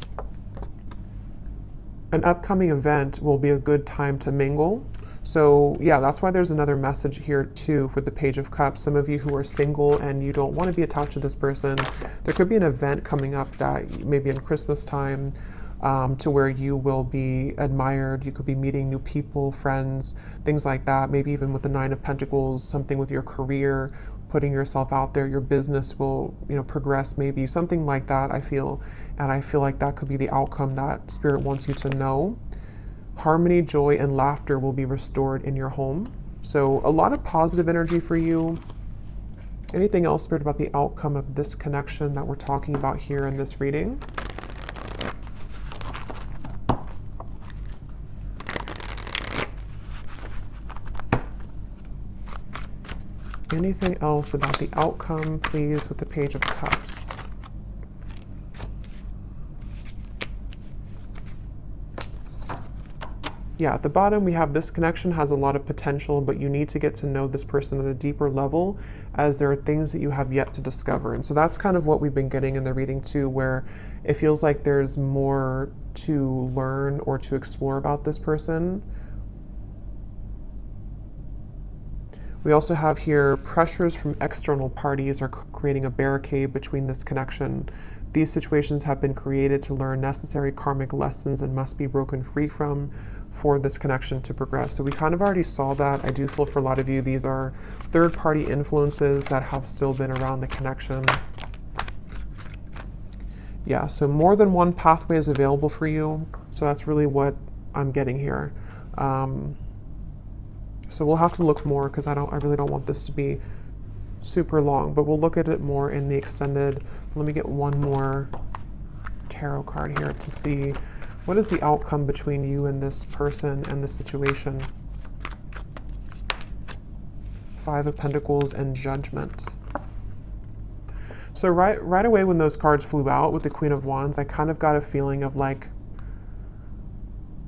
upcoming event will be a good time to mingle. So yeah, that's why there's another message here too for the Page of Cups. Some of you who are single and you don't want to be attached to this person, there could be an event coming up that maybe in Christmas time, to where you will be admired. You could be meeting new people, friends, things like that. Maybe even with the Nine of Pentacles, something with your career. putting yourself out there. Your business will, progress, maybe something like that, I feel. And I feel like that could be the outcome that Spirit wants you to know. Harmony, joy, and laughter will be restored in your home. So a lot of positive energy for you. Anything else, Spirit, about the outcome of this connection that we're talking about here in this reading? Anything else about the outcome, please, with the Page of Cups? Yeah, at the bottom we have this connection has a lot of potential, but you need to get to know this person at a deeper level, as there are things that you have yet to discover. And so that's kind of what we've been getting in the reading too, where it feels like there's more to learn or to explore about this person. We also have here pressures from external parties are creating a barricade between this connection. These situations have been created to learn necessary karmic lessons and must be broken free from for this connection to progress. So we kind of already saw that. I do feel for a lot of you, these are third-party influences that have still been around the connection. Yeah, so more than one pathway is available for you. So that's really what I'm getting here. So we'll have to look more, because I really don't want this to be super long, but we'll look at it more in the extended. Let me get one more tarot card here to see what is the outcome between you and this person and this situation. Five of Pentacles and Judgment. So right away when those cards flew out with the Queen of Wands, I kind of got a feeling of like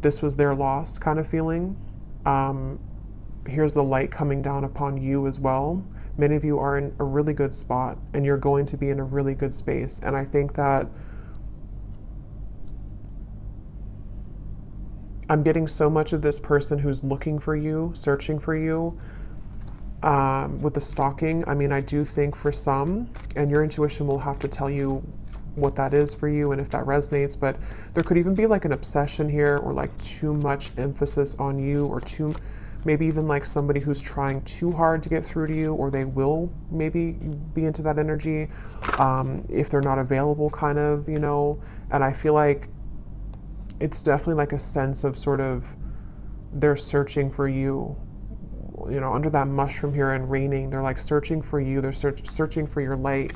this was their loss kind of feeling. Here's the light coming down upon you as well. Many of you are in a really good spot, and you're going to be in a really good space. And I think that I'm getting so much of this person who's looking for you, searching for you, with the stalking. I mean, I do think for some, and your intuition will have to tell you what that is for you and if that resonates, but there could even be like an obsession here, or like too much emphasis on you, or maybe even like somebody who's trying too hard to get through to you, or they will maybe be into that energy if they're not available, kind of, and I feel like it's definitely like a sense of sort of they're searching for you, under that mushroom here and raining. They're like searching for you. They're searching for your light.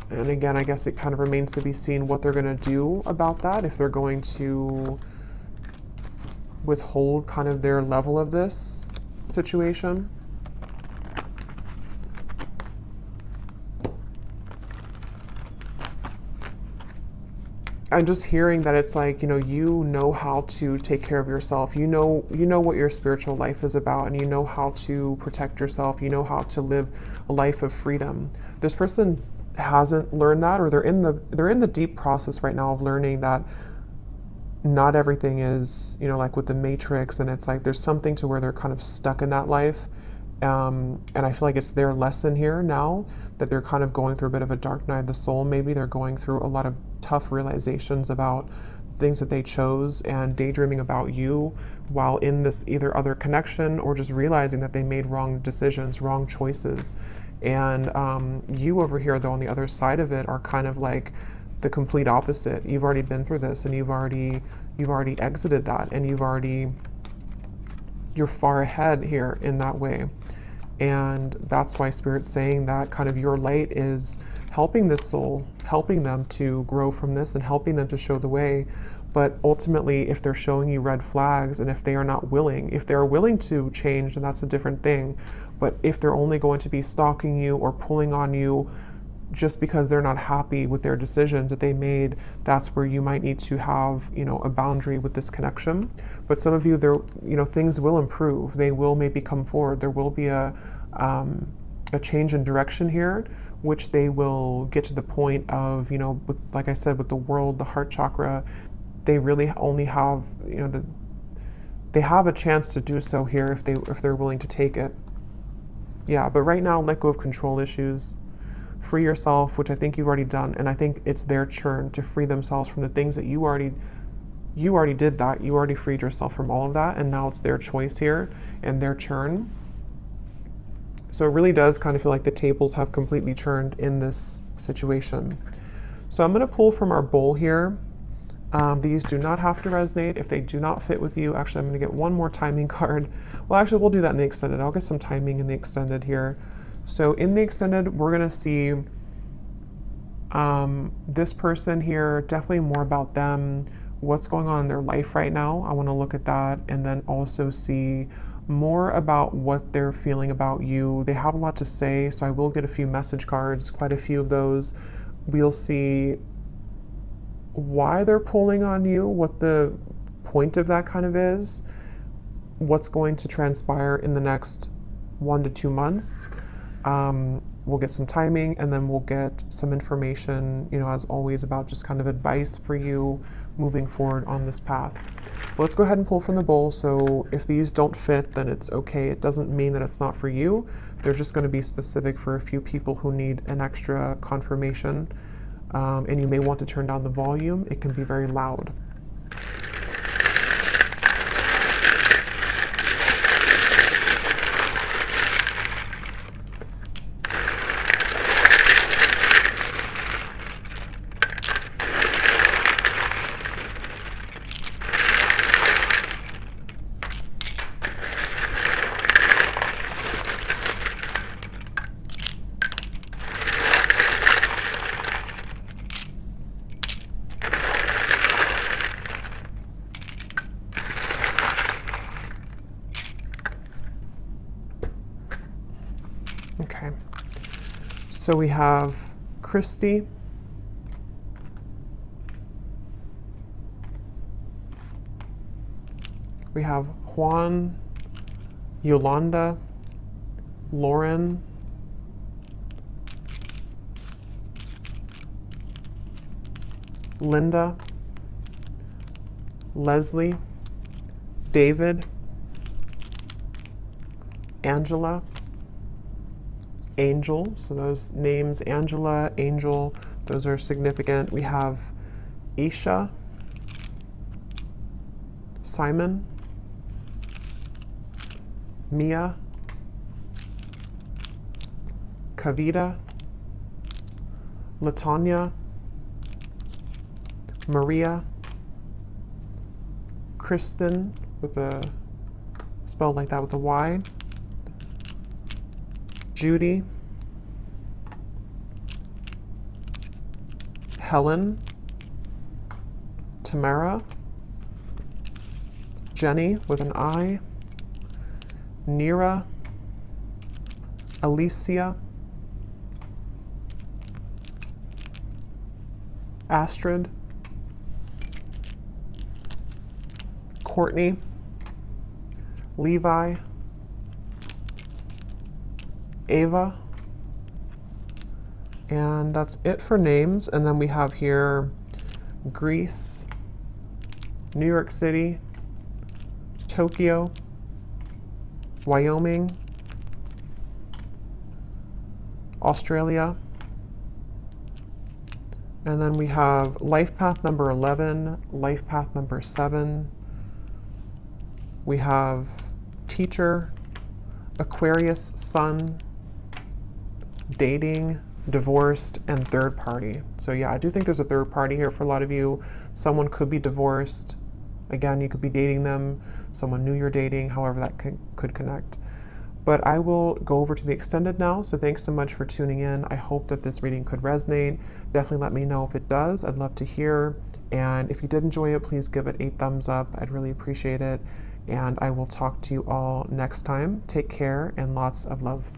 And again, I guess it kind of remains to be seen what they're going to do about that, if they're going to withhold kind of their level of this situation. I'm just hearing that it's like, you know how to take care of yourself. You know what your spiritual life is about, and you know how to protect yourself. You know how to live a life of freedom. This person hasn't learned that, or they're in the deep process right now of learning that not everything is, like with the Matrix, and it's like there's something to where they're kind of stuck in that life. And I feel like it's their lesson here now, that they're kind of going through a bit of a dark night of the soul. Maybe they're going through a lot of tough realizations about things that they chose, and daydreaming about you while in this either other connection, or just realizing that they made wrong decisions, wrong choices. And you over here, though, on the other side of it, are kind of like the complete opposite. You've already been through this, and you've already exited that, and you're far ahead here in that way. And that's why Spirit's saying that kind of your light is helping this soul, helping them to grow from this, and helping them to show the way. But ultimately, if they're showing you red flags, and if they are not willing, if they're willing to change, then that's a different thing. But if they're only going to be stalking you or pulling on you just because they're not happy with their decisions that they made, that's where you might need to have, a boundary with this connection. But some of you, things will improve. They will maybe come forward. There will be a change in direction here, which they will get to the point of, like I said, with the world, the heart chakra, they really only have, they have a chance to do so here if they're willing to take it. Yeah, but right now, let go of control issues. Free yourself, which I think you've already done, and I think it's their turn to free themselves from the things that you already did that. You already freed yourself from all of that, and now it's their choice here and their turn. So it really does kind of feel like the tables have completely turned in this situation. So I'm going to pull from our bowl here. These do not have to resonate if they do not fit with you. Actually, I'm going to get one more timing card. Well, actually, we'll do that in the extended. I'll get some timing in the extended here. So in the extended, we're going to see this person here, definitely more about them, what's going on in their life right now. I want to look at that and then also see more about what they're feeling about you. They have a lot to say, so I will get a few message cards, quite a few of those. We'll see why they're pulling on you, what the point of that kind of is, what's going to transpire in the next 1 to 2 months. We'll get some timing, and then we'll get some information, you know, as always, about just kind of advice for you moving forward on this path. But let's go ahead and pull from the bowl. So if these don't fit, then it's okay. It doesn't mean that it's not for you. They're just going to be specific for a few people who need an extra confirmation. And you may want to turn down the volume. It can be very loud. Okay, so we have Christy, we have Juan, Yolanda, Lauren, Linda, Leslie, David, Angela, Angel. So those names, Angela, Angel, those are significant. We have Isha, Simon, Mia, Kavita, Latanya, Maria, Kristen, with a spelled like that with a Y, Judy, Helen, Tamara, Jenny with an I, Nira, Alicia, Astrid, Courtney, Levi, Ava, and that's it for names. And then we have here Greece, New York City, Tokyo, Wyoming, Australia, and then we have life path number 11, life path number 7. We have teacher, Aquarius sun, dating, divorced, and third party. So yeah, I do think there's a third party here for a lot of you. Someone could be divorced. Again, you could be dating them. Someone new you're dating, however that could connect. But I will go over to the extended now. So thanks so much for tuning in. I hope that this reading could resonate. Definitely let me know if it does. I'd love to hear. And if you did enjoy it, please give it a thumbs up. I'd really appreciate it. And I will talk to you all next time. Take care and lots of love.